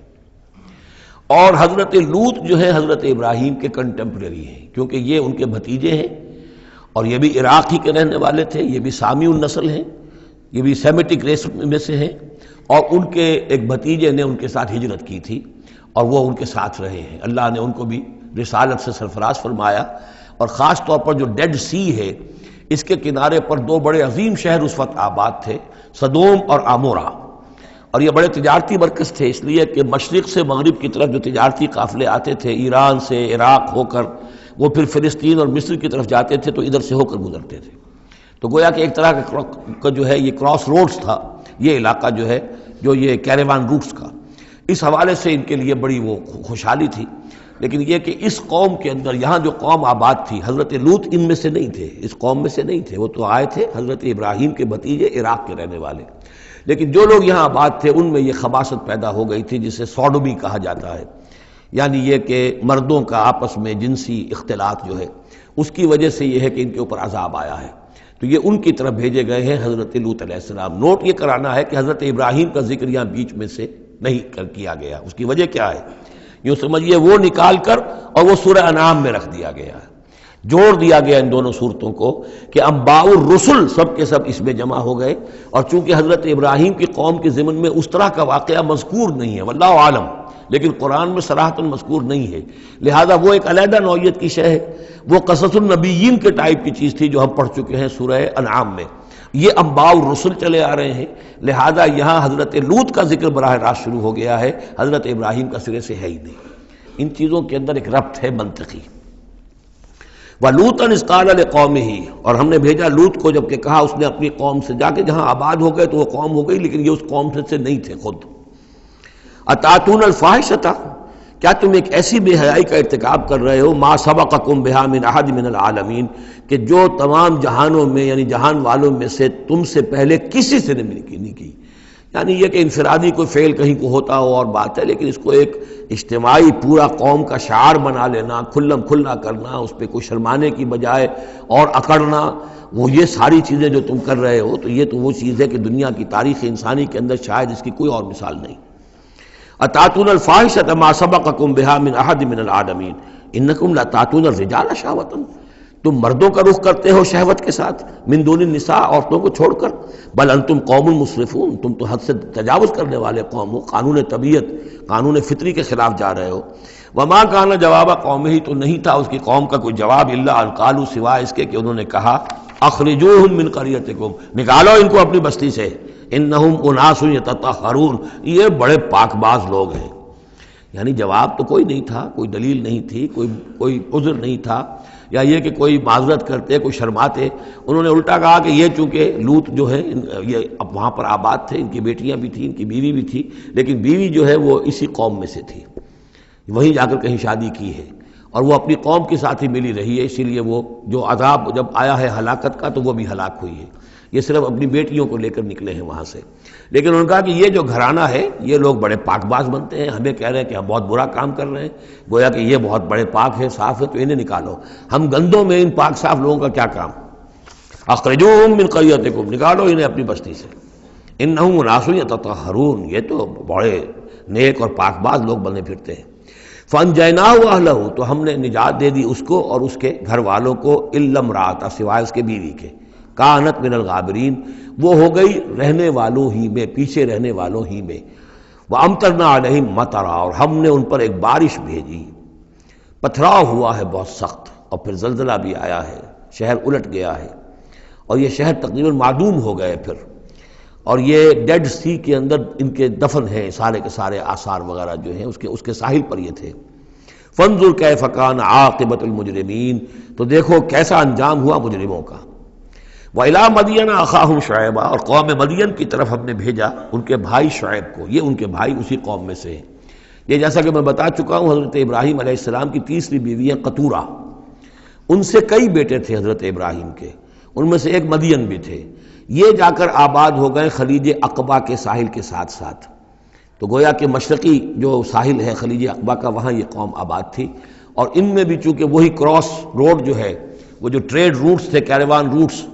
اور حضرت لوط جو ہے حضرت ابراہیم کے کنٹمپریری ہیں، کیونکہ یہ ان کے بھتیجے ہیں، اور یہ بھی عراق ہی کے رہنے والے تھے، یہ بھی سامی النسل ہیں، یہ بھی سیمیٹک ریس میں سے ہیں، اور ان کے ایک بھتیجے نے ان کے ساتھ ہجرت کی تھی اور وہ ان کے ساتھ رہے ہیں۔ اللہ نے ان کو بھی رسالت سے سرفراز فرمایا، اور خاص طور پر جو ڈیڈ سی ہے اس کے کنارے پر 2 بڑے عظیم شہر اس وقت آباد تھے، سدوم اور عمورہ، اور یہ بڑے تجارتی مرکز تھے، اس لیے کہ مشرق سے مغرب کی طرف جو تجارتی قافلے آتے تھے ایران سے عراق ہو کر وہ پھر فلسطین اور مصر کی طرف جاتے تھے تو ادھر سے ہو کر گزرتے تھے، تو گویا کہ ایک طرح کا جو ہے یہ کراس روڈز تھا یہ علاقہ جو ہے، جو یہ کیریوان روٹس کا، اس حوالے سے ان کے لیے بڑی وہ خوشحالی تھی۔ لیکن یہ کہ اس قوم کے اندر یہاں جو قوم آباد تھی، حضرت لوط ان میں سے نہیں تھے، اس قوم میں سے نہیں تھے، وہ تو آئے تھے حضرت ابراہیم کے بھتیجے عراق کے رہنے والے، لیکن جو لوگ یہاں آباد تھے ان میں یہ خباثت پیدا ہو گئی تھی جسے سوڈومی کہا جاتا ہے، یعنی یہ کہ مردوں کا آپس میں جنسی اختلاط جو ہے اس کی وجہ سے یہ ہے کہ ان کے اوپر عذاب آیا ہے، تو یہ ان کی طرف بھیجے گئے ہیں حضرت لوط علیہ السلام۔ نوٹ یہ کرانا ہے کہ حضرت ابراہیم کا ذکر یہاں بیچ میں سے نہیں کیا گیا، اس کی وجہ کیا ہے؟ یوں سمجھیے وہ نکال کر اور وہ سورہ انعام میں رکھ دیا گیا ہے، جوڑ دیا گیا ان دونوں صورتوں کو کہ انباء الرسل سب کے سب اس میں جمع ہو گئے، اور چونکہ حضرت ابراہیم کی قوم کے ضمن میں اس طرح کا واقعہ مذکور نہیں ہے واللہ عالم، لیکن قرآن میں صراحتاً مذکور نہیں ہے، لہذا وہ ایک علیحدہ نوعیت کی شے ہے، وہ قصص النبیین کے ٹائپ کی چیز تھی جو ہم پڑھ چکے ہیں سورہ انعام میں، یہ انباء الرسل چلے آ رہے ہیں، لہذا یہاں حضرت لوط کا ذکر براہ راست شروع ہو گیا ہے، حضرت ابراہیم کا سرے سے ہے ہی نہیں۔ ان چیزوں کے اندر ایک ربط ہے منطقی۔ وَلُوطًا إِذْ قَالَ لِقَوْمِهِ، اور ہم نے بھیجا لوط کو جب کہ کہا اس نے اپنی قوم سے، جا کے جہاں آباد ہو گئے تو وہ قوم ہو گئی لیکن یہ اس قوم سے نہیں تھے خود۔ أَتَأْتُونَ الْفَاحِشَةَ، کیا تم ایک ایسی بے حیائی کا ارتکاب کر رہے ہو، مَا سَبَقَكُم بِهَا مِنْ أَحَدٍ مِنَ الْعَالَمِينَ، کہ جو تمام جہانوں میں یعنی جہان والوں میں سے تم سے پہلے کسی سے نہیں کی، یعنی یہ کہ انفرادی کوئی فعل کہیں کو ہوتا ہو اور بات ہے، لیکن اس کو ایک اجتماعی پورا قوم کا شعار بنا لینا، کھلم کھلا کرنا، اس پہ کوئی شرمانے کی بجائے اور اکڑنا، وہ یہ ساری چیزیں جو تم کر رہے ہو تو یہ تو وہ چیز ہے کہ دنیا کی تاریخ انسانی کے اندر شاید اس کی کوئی اور مثال نہیں۔ أَتَأْتُونَ الْفَاحِشَةَ مَا سَبَقَكُم بِهَا مِنْ أَحَدٍ مِنَ الْعَالَمِينَ إِنَّكُمْ لَتَأْتُونَ الرِّجَالَ شَهْوَةً، تم مردوں کا رخ کرتے ہو شہوت کے ساتھ، من دون النساء، عورتوں کو چھوڑ کر، بل انتم قوم مسرفون، تم تو حد سے تجاوز کرنے والے قوم ہو، قانون طبیعت، قانون فطری کے خلاف جا رہے ہو۔ وما کان جواب قومہ، تو نہیں تھا اس کی قوم کا کوئی جواب، الا ان قالوا، سوائے اس کے کہ انہوں نے کہا، اخرجوہم من قریتکم، نکالو ان کو اپنی بستی سے، انہم اناس یتطہرون، یہ بڑے پاک باز لوگ ہیں۔ یعنی جواب تو کوئی نہیں تھا، کوئی دلیل نہیں تھی، کوئی عذر نہیں تھا، یا یہ کہ کوئی معذرت کرتے، کوئی شرماتے، انہوں نے الٹا کہا کہ یہ چونکہ لوط جو ہے یہ اب وہاں پر آباد تھے، ان کی بیٹیاں بھی تھیں، ان کی بیوی بھی تھی، لیکن بیوی جو ہے وہ اسی قوم میں سے تھی، وہیں جا کر کہیں شادی کی ہے، اور وہ اپنی قوم کے ساتھ ہی ملی رہی ہے، اسی لیے وہ جو عذاب جب آیا ہے ہلاکت کا تو وہ بھی ہلاک ہوئی ہے، یہ صرف اپنی بیٹیوں کو لے کر نکلے ہیں وہاں سے۔ لیکن انہوں نے کہا کہ یہ جو گھرانہ ہے یہ لوگ بڑے پاک باز بنتے ہیں، ہمیں کہہ رہے ہیں کہ ہم بہت برا کام کر رہے ہیں، گویا کہ یہ بہت بڑے پاک ہیں، صاف ہے، تو انہیں نکالو، ہم گندوں میں ان پاک صاف لوگوں کا کیا کام، اخرجوہم من قریتکم، نکالو انہیں اپنی بستی سے، انہم اناس یتطہرون، یہ تو بڑے نیک اور پاک باز لوگ بنے پھرتے ہیں۔ فانجیناہ واہلہ، تو ہم نے نجات دے دی اس کو اور اس کے گھر والوں کو، الا امرأتہ، سوائے اس کے بیوی کے، کانت من الغابرین، وہ ہو گئی رہنے والوں ہی میں، پیچھے رہنے والوں ہی میں، وامطرنا علیہم مطرا، اور ہم نے ان پر ایک بارش بھیجی، پتھراؤ ہوا ہے بہت سخت، اور پھر زلزلہ بھی آیا ہے، شہر الٹ گیا ہے، اور یہ شہر تقریباً معدوم ہو گئے پھر، اور یہ ڈیڈ سی کے اندر ان کے دفن ہیں، سارے کے سارے آثار وغیرہ جو ہیں اس کے ساحل پر یہ تھے۔ فانظر کیف کان عاقبۃ المجرمین، تو دیکھو کیسا انجام ہوا مجرموں کا۔ وَإِلَىٰ مَدْيَنَ أَخَاهُمْ شُعَيْبًا، اور قوم مدین کی طرف ہم نے بھیجا ان کے بھائی شعیب کو، یہ ان کے بھائی اسی قوم میں سے ہیں۔ یہ جیسا کہ میں بتا چکا ہوں، حضرت ابراہیم علیہ السلام کی تیسری بیوی ہے قطورہ، ان سے کئی بیٹے تھے حضرت ابراہیم کے، ان میں سے ایک مدین بھی تھے، یہ جا کر آباد ہو گئے خلیج عقبہ کے ساحل کے ساتھ ساتھ، تو گویا کہ مشرقی جو ساحل ہے خلیج عقبہ کا، وہاں یہ قوم آباد تھی، اور ان میں بھی چونکہ وہی کراس روڈ جو ہے، وہ جو ٹریڈ روٹس تھے، کیروان روٹس،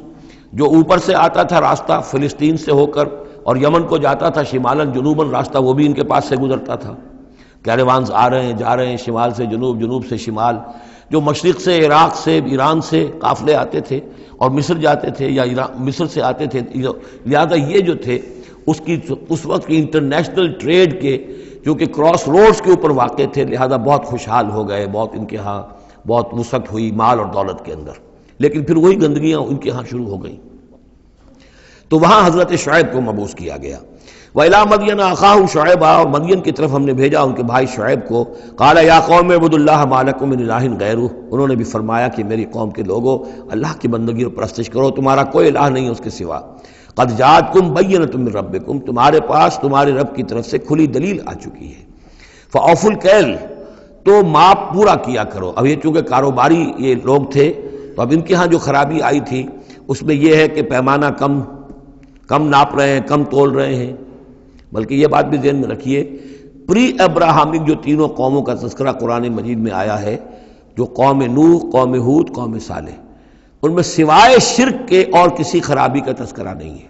جو اوپر سے آتا تھا راستہ فلسطین سے ہو کر اور یمن کو جاتا تھا شمالاً جنوباً راستہ، وہ بھی ان کے پاس سے گزرتا تھا، کیروانز آ رہے ہیں جا رہے ہیں، شمال سے جنوب، جنوب سے شمال، جو مشرق سے عراق سے ایران سے قافلے آتے تھے اور مصر جاتے تھے یا مصر سے آتے تھے، لہذا یہ جو تھے اس وقت کی انٹرنیشنل ٹریڈ کے جو کہ کراس روڈز کے اوپر واقع تھے، لہذا بہت خوشحال ہو گئے، بہت ان کے ہاں بہت وسعت ہوئی مال اور دولت کے اندر، لیکن پھر وہی گندگیاں ان کے ہاں شروع ہو گئیں، تو وہاں حضرت شعیب کو مبعوث کیا گیا۔ وَإِلَىٰ مَدْيَنَ أَخَاهُمْ شُعَيْبًا، اور مدین کی طرف ہم نے بھیجا ان کے بھائی شعیب کو، قَالَ يَا قَوْمِ اعْبُدُوا اللَّهَ مَا لَكُم مِّنْ إِلَٰهٍ غَيْرُهُ، انہوں نے بھی فرمایا کہ میری قوم کے لوگو اللہ کی بندگی اور پرستش کرو، تمہارا کوئی الہ نہیں ہے اس کے سوا، قَدْ جَاءَتْكُم بَيِّنَةٌ مِّن رَبِّكُم، تمہارے پاس تمہارے رب کی طرف سے کھلی دلیل آ چکی ہے، فَأَوْفُوا الْكَيْلَ، تو ماپ پورا کیا کرو۔ اب یہ چونکہ کاروباری یہ لوگ تھے، تو اب ان کے ہاں جو خرابی آئی تھی اس میں یہ ہے کہ پیمانہ کم ناپ رہے ہیں، کم تول رہے ہیں، بلکہ یہ بات بھی ذہن میں رکھیے، پری ابراہمک جو تینوں قوموں کا تذکرہ قرآن مجید میں آیا ہے، جو قوم نوح، قوم ہود، قوم صالح، ان میں سوائے شرک کے اور کسی خرابی کا تذکرہ نہیں ہے،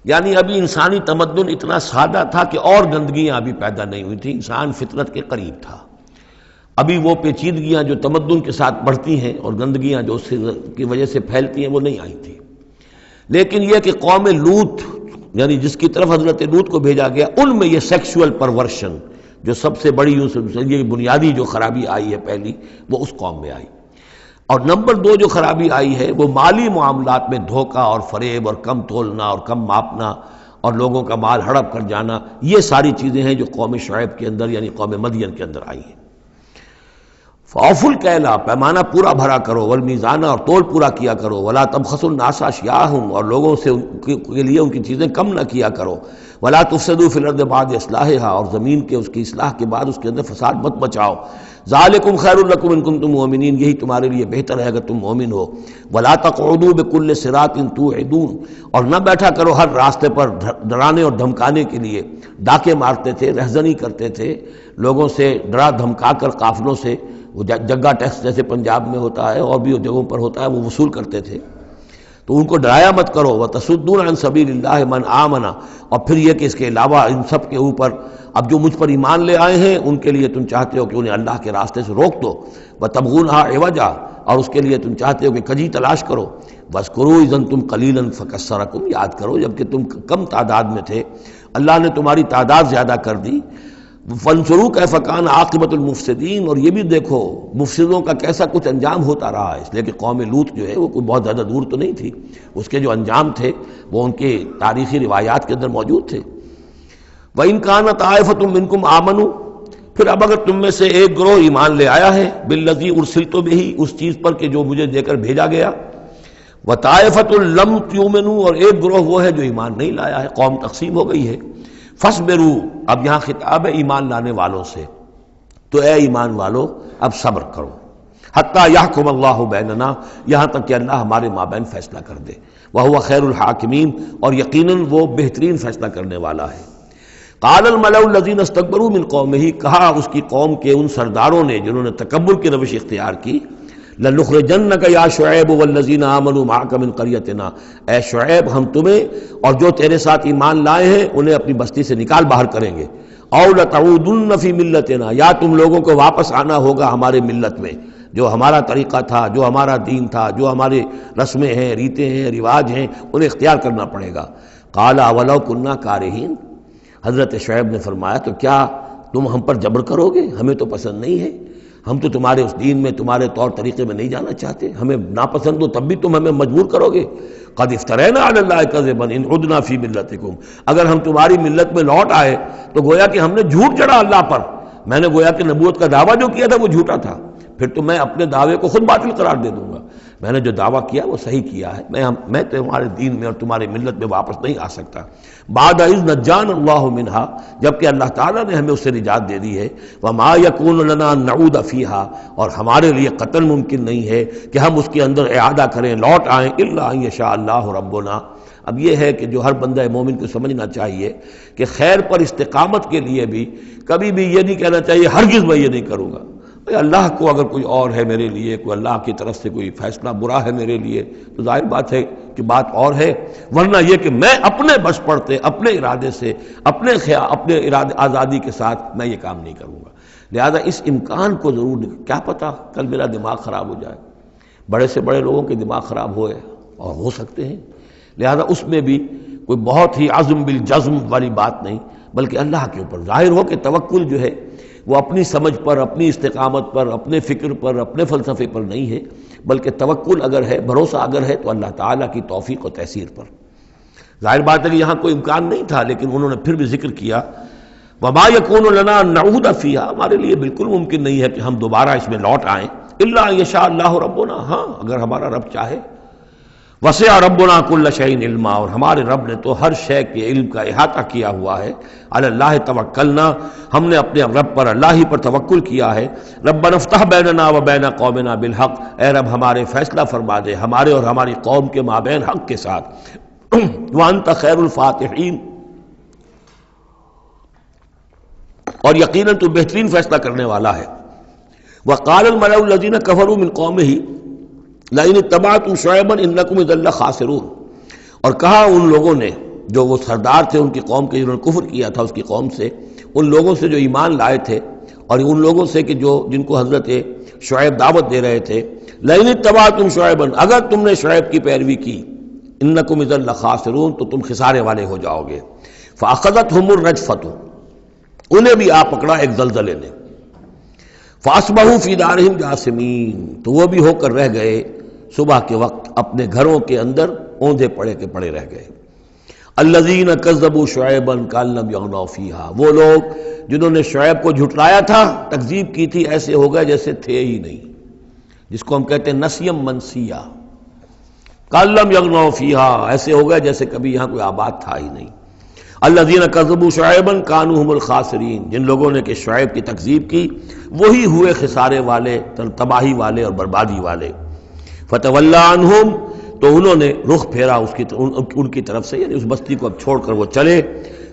یعنی ابھی انسانی تمدن اتنا سادہ تھا کہ اور گندگیاں ابھی پیدا نہیں ہوئی تھیں، انسان فطرت کے قریب تھا، ابھی وہ پیچیدگیاں جو تمدن کے ساتھ بڑھتی ہیں اور گندگیاں جو اس کی وجہ سے پھیلتی ہیں وہ نہیں آئی تھی، لیکن یہ کہ قوم لوط، یعنی جس کی طرف حضرت لوط کو بھیجا گیا، ان میں یہ سیکسول پرورشن جو سب سے بڑی یہ بنیادی جو خرابی آئی ہے پہلی، وہ اس قوم میں آئی، اور نمبر دو جو خرابی آئی ہے وہ مالی معاملات میں دھوکہ اور فریب اور کم تولنا اور کم ماپنا اور لوگوں کا مال ہڑپ کر جانا، یہ ساری چیزیں ہیں جو قوم شعیب کے اندر یعنی قوم مدین کے اندر آئی ہیں۔ فَأَوْفُوا الْكَيْلَ، پیمانہ پورا بھرا کرو، وَالْمِيزَانَ، اور تول پورا کیا کرو، وَلَا تَبْخَسُوا النَّاسَ أَشْيَاءَهُمْ، اور لوگوں سے کے لیے ان کی چیزیں کم نہ کیا کرو، وَلَا تُفْسِدُوا فِي الْأَرْضِ بَعْدَ إِصْلَاحِهَا، اور زمین کے اس کی اصلاح کے بعد اس کے اندر فساد مت مچاؤ، ذَلِكُمْ خَيْرٌ لَكُمْ إِن كُنتُم مُؤْمِنِينَ، یہی تمہارے لیے بہتر ہے اگر تم مومن ہو، وَلَا تَقْعُدُوا بِكُلِّ صِرَاطٍ تُوعِدُونَ، اور نہ بیٹھا کرو ہر راستے پر ڈرانے اور دھمکانے کے لیے، ڈاکے مارتے تھے، رہزنی کرتے تھے لوگوں سے، ڈرا دھمکا کر قافلوں سے، وہ جگہ ٹیکس جیسے پنجاب میں ہوتا ہے اور بھی جگہوں پر ہوتا ہے وہ وصول کرتے تھے، تو ان کو ڈرایا مت کرو، وَتَصُدُّونَ عَن سَبِيلِ اللَّهِ مَنْ آمَنَ، اور پھر یہ کہ اس کے علاوہ ان سب کے اوپر اب جو مجھ پر ایمان لے آئے ہیں ان کے لیے تم چاہتے ہو کہ انہیں اللہ کے راستے سے روک دو، وَتَبْغُونَهَا عِوَجًا، اور اس کے لیے تم چاہتے ہو کہ کجی تلاش کرو، وَاذْكُرُوا إِذْ أَنْتُمْ قَلِيلًا فَكَثَّرَكُمْ، یاد کرو جبکہ تم کم تعداد میں تھے اللہ نے تمہاری تعداد زیادہ کر دی، فَانظُرُوا كَيْفَ كَانَ عَاقِبَةُ الْمُفْسِدِينَ، اور یہ بھی دیکھو مفسدوں کا کیسا کچھ انجام ہوتا رہا ہے، اس لیے کہ قوم لوط جو ہے وہ کوئی بہت زیادہ دور تو نہیں تھی، اس کے جو انجام تھے وہ ان کے تاریخی روایات کے اندر موجود تھے۔ وَإِنْ كَانَتْ طَائِفَةٌ مِّنكُمْ آمَنُوا، پھر اب اگر تم میں سے ایک گروہ ایمان لے آیا ہے، بِالَّذِي أُرْسِلْتُ بِهِ، اس چیز پر کہ جو مجھے دے کر بھیجا گیا، وَطَائِفَةٌ لَمْ تُؤْمِنُوا، اور ایک گروہ وہ ہے جو ایمان نہیں لایا ہے، قوم تقسیم ہو گئی ہے، فَاصْبِرُوا، اب یہاں خطاب ہے ایمان لانے والوں سے، تو اے ایمان والو اب صبر کرو، حتیٰ یحکم اللہ بیننا، یہاں تک کہ اللہ ہمارے مابین فیصلہ کر دے، وہو خیر الحاکمین، اور یقیناً وہ بہترین فیصلہ کرنے والا ہے۔ قال الملأ الذین استکبروا من قومہ، کہا اس کی قوم کے ان سرداروں نے جنہوں نے تکبر کی روش اختیار کی، لَنُخْرِجَنَّكَ يَا شُعَيْبُ وَالَّذِينَ آمَنُوا مَعَكَ مِنْ قَرْيَتِنَا، اے شعیب ہم تمہیں اور جو تیرے ساتھ ایمان لائے ہیں انہیں اپنی بستی سے نکال باہر کریں گے، او لتعودن فی ملتنا، یا تم لوگوں کو واپس آنا ہوگا ہمارے ملت میں، جو ہمارا طریقہ تھا، جو ہمارا دین تھا، جو ہمارے رسمیں ہیں، ریتیں ہیں، رواج ہیں، انہیں اختیار کرنا پڑے گا۔ قال اولو کنا کارہین، حضرت شعیب نے فرمایا تو کیا تم ہم پر جبر کرو گے؟ ہمیں تو پسند نہیں ہے، ہم تو تمہارے اس دین میں، تمہارے طور طریقے میں نہیں جانا چاہتے، ہمیں ناپسند ہو تب بھی تم ہمیں مجبور کرو گے۔ قد افترینا علی اللہ کذبا ان عدنا فی ملتکم، اگر ہم تمہاری ملت میں لوٹ آئے تو گویا کہ ہم نے جھوٹ چڑھا اللہ پر، میں نے گویا کہ نبوت کا دعویٰ جو کیا تھا وہ جھوٹا تھا، پھر تو میں اپنے دعوے کو خود باطل قرار دے دوں گا، میں نے جو دعویٰ کیا وہ صحیح کیا ہے، میں تمہارے دین میں اور تمہاری ملت میں واپس نہیں آ سکتا۔ بعد اذ نجانا اللہ منہا، جبکہ اللہ تعالیٰ نے ہمیں اس سے نجات دے دی ہے۔ وما یکون لنا ان نعود فیہا، اور ہمارے لیے قطعاً ممکن نہیں ہے کہ ہم اس کے اندر اعادہ کریں، لوٹ آئیں، الا ان یشاء اللہ ربنا۔ اب یہ ہے کہ جو ہر بندہ مومن کو سمجھنا چاہیے کہ خیر پر استقامت کے لیے بھی کبھی بھی یہ نہیں کہنا چاہیے ہرگز میں یہ نہیں کروں گا، اللہ کو اگر کوئی اور ہے میرے لیے، کوئی اللہ کی طرف سے کوئی فیصلہ برا ہے میرے لیے تو ظاہر بات ہے کہ بات اور ہے، ورنہ یہ کہ میں اپنے بس پڑتے، اپنے ارادے سے، اپنے ارادے آزادی کے ساتھ میں یہ کام نہیں کروں گا۔ لہذا اس امکان کو ضرور، کیا پتہ کل میرا دماغ خراب ہو جائے، بڑے سے بڑے لوگوں کے دماغ خراب ہوئے اور ہو سکتے ہیں، لہذا اس میں بھی کوئی بہت ہی عزم بالجزم والی بات نہیں، بلکہ اللہ کے اوپر ظاہر ہو کہ توکل جو ہے وہ اپنی سمجھ پر، اپنی استقامت پر، اپنے فکر پر، اپنے فلسفے پر نہیں ہے، بلکہ توکل اگر ہے، بھروسہ اگر ہے تو اللہ تعالیٰ کی توفیق و تیسیر پر۔ ظاہر بات ہے کہ یہاں کوئی امکان نہیں تھا، لیکن انہوں نے پھر بھی ذکر کیا وما یکون لنا ان نعود فیہا، ہمارے لیے بالکل ممکن نہیں ہے کہ ہم دوبارہ اس میں لوٹ آئیں، الا ان یشاء اللہ ربنا، ہاں اگر ہمارا رب چاہے۔ وسع ربنا کل شیء علما، اور ہمارے رب نے تو ہر شے کے علم کا احاطہ کیا ہوا ہے۔ علی اللہ توکلنا، ہم نے اپنے رب پر، اللہ ہی پر توکل کیا ہے۔ ربنا افتح بیننا و بین قومنا بالحق، اے رب ہمارے فیصلہ فرما دے ہمارے اور ہماری قوم کے مابین حق کے ساتھ۔ وانت خیر الفاتحین، اور یقیناً تو بہترین فیصلہ کرنے والا ہے۔ وقال الملأ الذین کفروا من قومہ لئن اتبعتم شعیبا انکم اذا لخاسرون، اور کہا ان لوگوں نے، جو وہ سردار تھے ان کی قوم کے، جنہوں نے کفر کیا تھا اس کی قوم سے، ان لوگوں سے جو ایمان لائے تھے، اور ان لوگوں سے کہ جن کو حضرت شعیب دعوت دے رہے تھے، لئن اتبعتم شعیبا، اگر تم نے شعیب کی پیروی کی، انکم اذا لخاسرون، تو تم خسارے والے ہو جاؤ گے۔ فاخذتهم الرجفۃ، انہیں بھی آ پکڑا ایک زلزلے نے۔ فاصبحوا فی دارہم جاثمین، تو وہ بھی ہو کر رہ گئے صبح کے وقت اپنے گھروں کے اندر اوندھے پڑے کے پڑے رہ گئے۔ الذین کذبوا شعیبا کأن لم یغنوا فیہا، وہ لوگ جنہوں نے شعیب کو جھٹلایا تھا، تکذیب کی تھی، ایسے ہو گئے جیسے تھے ہی نہیں، جس کو ہم کہتے ہیں نسیم منسیہ، کأن لم یغنوا فیہا، ایسے ہو گئے جیسے کبھی یہاں کوئی آباد تھا ہی نہیں۔ الذین کذبوا شعیبا کانوا هم الخاسرین، جن لوگوں نے کہ شعیب کی تکذیب کی وہی ہوئے خسارے والے، تباہی والے اور بربادی والے۔ فتولی عنہم، تو انہوں نے رخ پھیرا ان کی طرف سے، یعنی اس بستی کو اب چھوڑ کر وہ چلے۔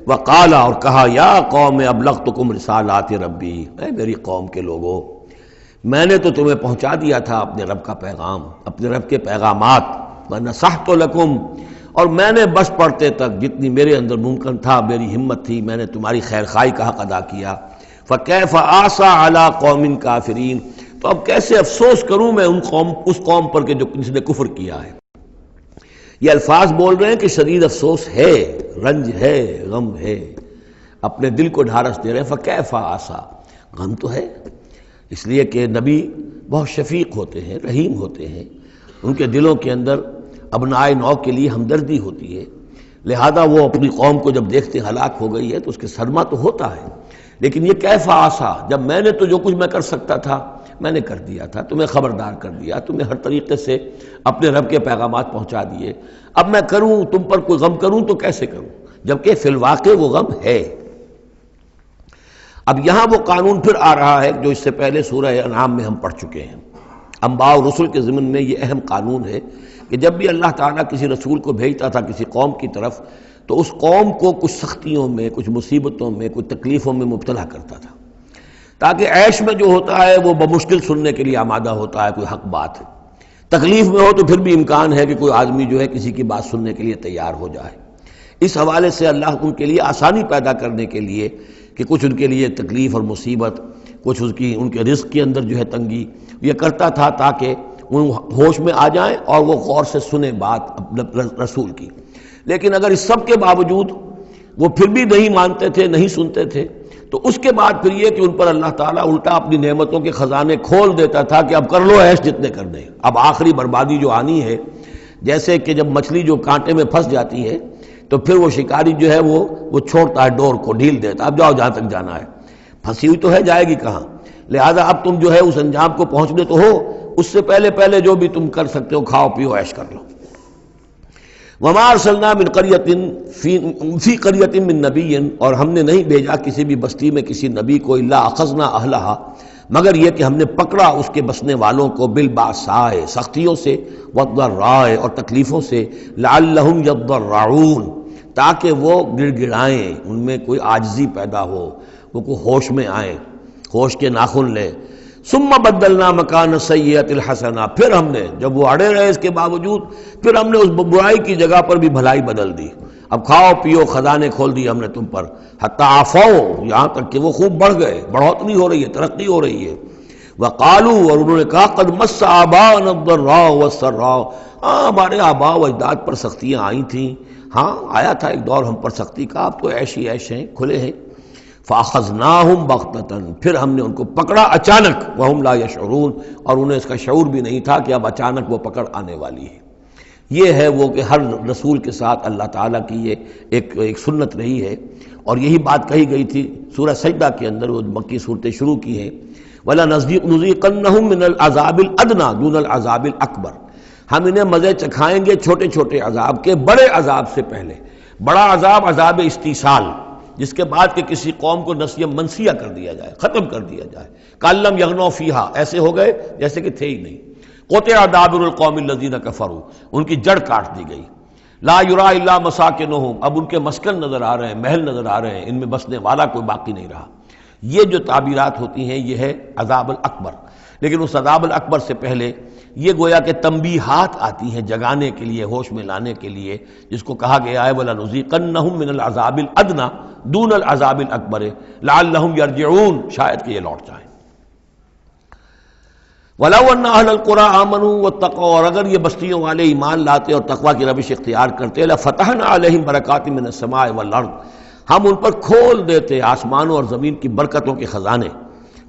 وقال، اور کہا، یا قوم ابلغتکم رسالات ربی، اے میری قوم کے لوگوں، میں نے تو تمہیں پہنچا دیا تھا اپنے رب کا پیغام، اپنے رب کے پیغامات، ونصحت لکم، اور میں نے بس پڑھتے تک جتنی میرے اندر ممکن تھا، میری ہمت تھی، میں نے تمہاری خیر خواہی کا حق ادا کیا۔ فکیف آسیٰ علی قوم کافرین، تو اب کیسے افسوس کروں میں اس قوم پر کہ جس نے کفر کیا ہے۔ یہ الفاظ بول رہے ہیں کہ شدید افسوس ہے، رنج ہے، غم ہے، اپنے دل کو ڈھارس دے رہے ہیں۔ فکیف آسیٰ، غم تو ہے، اس لیے کہ نبی بہت شفیق ہوتے ہیں، رحیم ہوتے ہیں، ان کے دلوں کے اندر ابنائے نو کے لیے ہمدردی ہوتی ہے، لہذا وہ اپنی قوم کو جب دیکھتے ہلاک ہو گئی ہے تو اس کے صدمہ تو ہوتا ہے، لیکن یہ کیف آسا، جب میں نے تو جو کچھ میں کر سکتا تھا میں نے کر دیا تھا، تمہیں خبردار کر دیا، تمہیں ہر طریقے سے اپنے رب کے پیغامات پہنچا دیے، اب میں کروں تم پر کوئی غم کروں تو کیسے کروں، جبکہ فی الواقع وہ غم ہے۔ اب یہاں وہ قانون پھر آ رہا ہے جو اس سے پہلے سورہ انعام میں ہم پڑھ چکے ہیں۔ انبیاء و رسل کے ضمن میں یہ اہم قانون ہے کہ جب بھی اللہ تعالیٰ کسی رسول کو بھیجتا تھا کسی قوم کی طرف، تو اس قوم کو کچھ سختیوں میں، کچھ مصیبتوں میں، کچھ تکلیفوں میں مبتلا کرتا تھا، تاکہ عیش میں جو ہوتا ہے وہ بمشکل سننے کے لیے آمادہ ہوتا ہے، کوئی حق بات ہے، تکلیف میں ہو تو پھر بھی امکان ہے کہ کوئی آدمی جو ہے کسی کی بات سننے کے لیے تیار ہو جائے۔ اس حوالے سے اللہ ان کے لیے آسانی پیدا کرنے کے لیے کہ کچھ ان کے لیے تکلیف اور مصیبت، کچھ ان کے رزق کے اندر جو ہے تنگی، یہ کرتا تھا تاکہ وہ ہوش میں آ جائیں اور وہ غور سے سنیں بات رسول کی۔ لیکن اگر اس سب کے باوجود وہ پھر بھی نہیں مانتے تھے، نہیں سنتے تھے، تو اس کے بعد پھر یہ کہ ان پر اللہ تعالیٰ الٹا اپنی نعمتوں کے خزانے کھول دیتا تھا کہ اب کر لو عیش جتنے کرنے، اب آخری بربادی جو آنی ہے، جیسے کہ جب مچھلی جو کانٹے میں پھنس جاتی ہے تو پھر وہ شکاری جو ہے وہ چھوڑتا ہے ڈور کو، ڈھیل دیتا ہے، اب جاؤ جہاں تک جانا ہے، پھنسی ہوئی تو ہے، جائے گی کہاں، لہذا اب تم جو ہے اس انجام کو پہنچنے تو ہو، اس سے پہلے پہلے جو بھی تم کر سکتے ہو کھاؤ پیو عیش کر لو۔ وما ارسلنا من قریۃ فی قریۃ من نبی، اور ہم نے نہیں بھیجا کسی بھی بستی میں کسی نبی کو الا اخذنا اہلھا، مگر یہ کہ ہم نے پکڑا اس کے بسنے والوں کو بالباساء سختیوں سے، والضراء اور تکلیفوں سے، لعلہم یضرعون تاکہ وہ گڑ گڑائیں، ان میں کوئی عاجزی پیدا ہو، وہ کوئی ہوش میں آئیں، ہوش کے ناخن لیں۔ ثم بدلنا مکان السیئۃ الحسنہ، پھر ہم نے جب وہ اڑے رہے اس کے باوجود، پھر ہم نے اس برائی کی جگہ پر بھی بھلائی بدل دی، اب کھاؤ پیو خزانے کھول دیے ہم نے تم پر، حتی عفوا یہاں تک کہ وہ خوب بڑھ گئے، بڑھوتری ہو رہی ہے، ترقی ہو رہی ہے۔ وقالوا اور انہوں نے کہا قد مس آباءنا الضراء والسراء، ہمارے آباء و اجداد پر سختیاں آئی تھیں، ہاں آیا تھا ایک دور ہم پر سختی کا، اب تو عیش ہی عیش ہیں، کھلے ہیں۔ فاخذناہم بغتۃ، پھر ہم نے ان کو پکڑا اچانک، وہم لا یشعرون اور انہیں اس کا شعور بھی نہیں تھا کہ اب اچانک وہ پکڑ آنے والی ہے۔ یہ ہے وہ کہ ہر رسول کے ساتھ اللہ تعالیٰ کی یہ ایک سنت رہی ہے، اور یہی بات کہی گئی تھی سورہ سجدہ کے اندر، وہ مکی صورتیں شروع کی ہیں، وَلَنُذِيقَنَّهُم مِّنَ الْعَذَابِ الْأَدْنَىٰ دُونَ الْعَذَابِ الْأَكْبَرِ، ہم انہیں مزے چکھائیں گے چھوٹے چھوٹے عذاب کے بڑے عذاب سے پہلے۔ بڑا عذاب عذاب استیصال، جس کے بعد کہ کسی قوم کو نسیہ منسیہ کر دیا جائے، ختم کر دیا جائے، کَأَلَّمْ يَغْنَوْا فِيهَا، ایسے ہو گئے جیسے کہ تھے ہی نہیں۔ قُطِعَ دَابِرُ الْقَوْمِ الَّذِينَ كَفَرُوا، ان کی جڑ کاٹ دی گئی۔ لا یُرَىٰ إِلَّا مَسَاکِنُهُمْ، اب ان کے مسکن نظر آ رہے ہیں، محل نظر آ رہے ہیں، ان میں بسنے والا کوئی باقی نہیں رہا۔ یہ جو تعبیرات ہوتی ہیں یہ ہے عذاب الاکبر، لیکن اس عذاب الاکبر سے پہلے یہ گویا کہ تنبیہات آتی ہیں جگانے کے لیے، ہوش میں لانے کے لیے، جس کو کہا گیا ہے وَلَنُذِيقَنَّهُم مِّنَ الْعَذَابِ الْأَدْنَىٰ دُونَ الْعَذَابِ الْأَكْبَرِ لَعَلَّهُمْ يَرْجِعُونَ، شاید کہ یہ لوٹ جائیں۔ وَلَوْ أَنَّ أَهْلَ الْقُرَىٰ آمَنُوا وَاتَّقَوْا، اور اگر یہ بستیوں والے ایمان لاتے اور تقویٰ کی روش اختیار کرتے، لَفَتَحْنَا عَلَيْهِمْ بَرَكَاتٍ مِّنَ السَّمَاءِ وَالْأَرْضِ، ہم ان پر کھول دیتے آسمانوں اور زمین کی برکتوں کے خزانے۔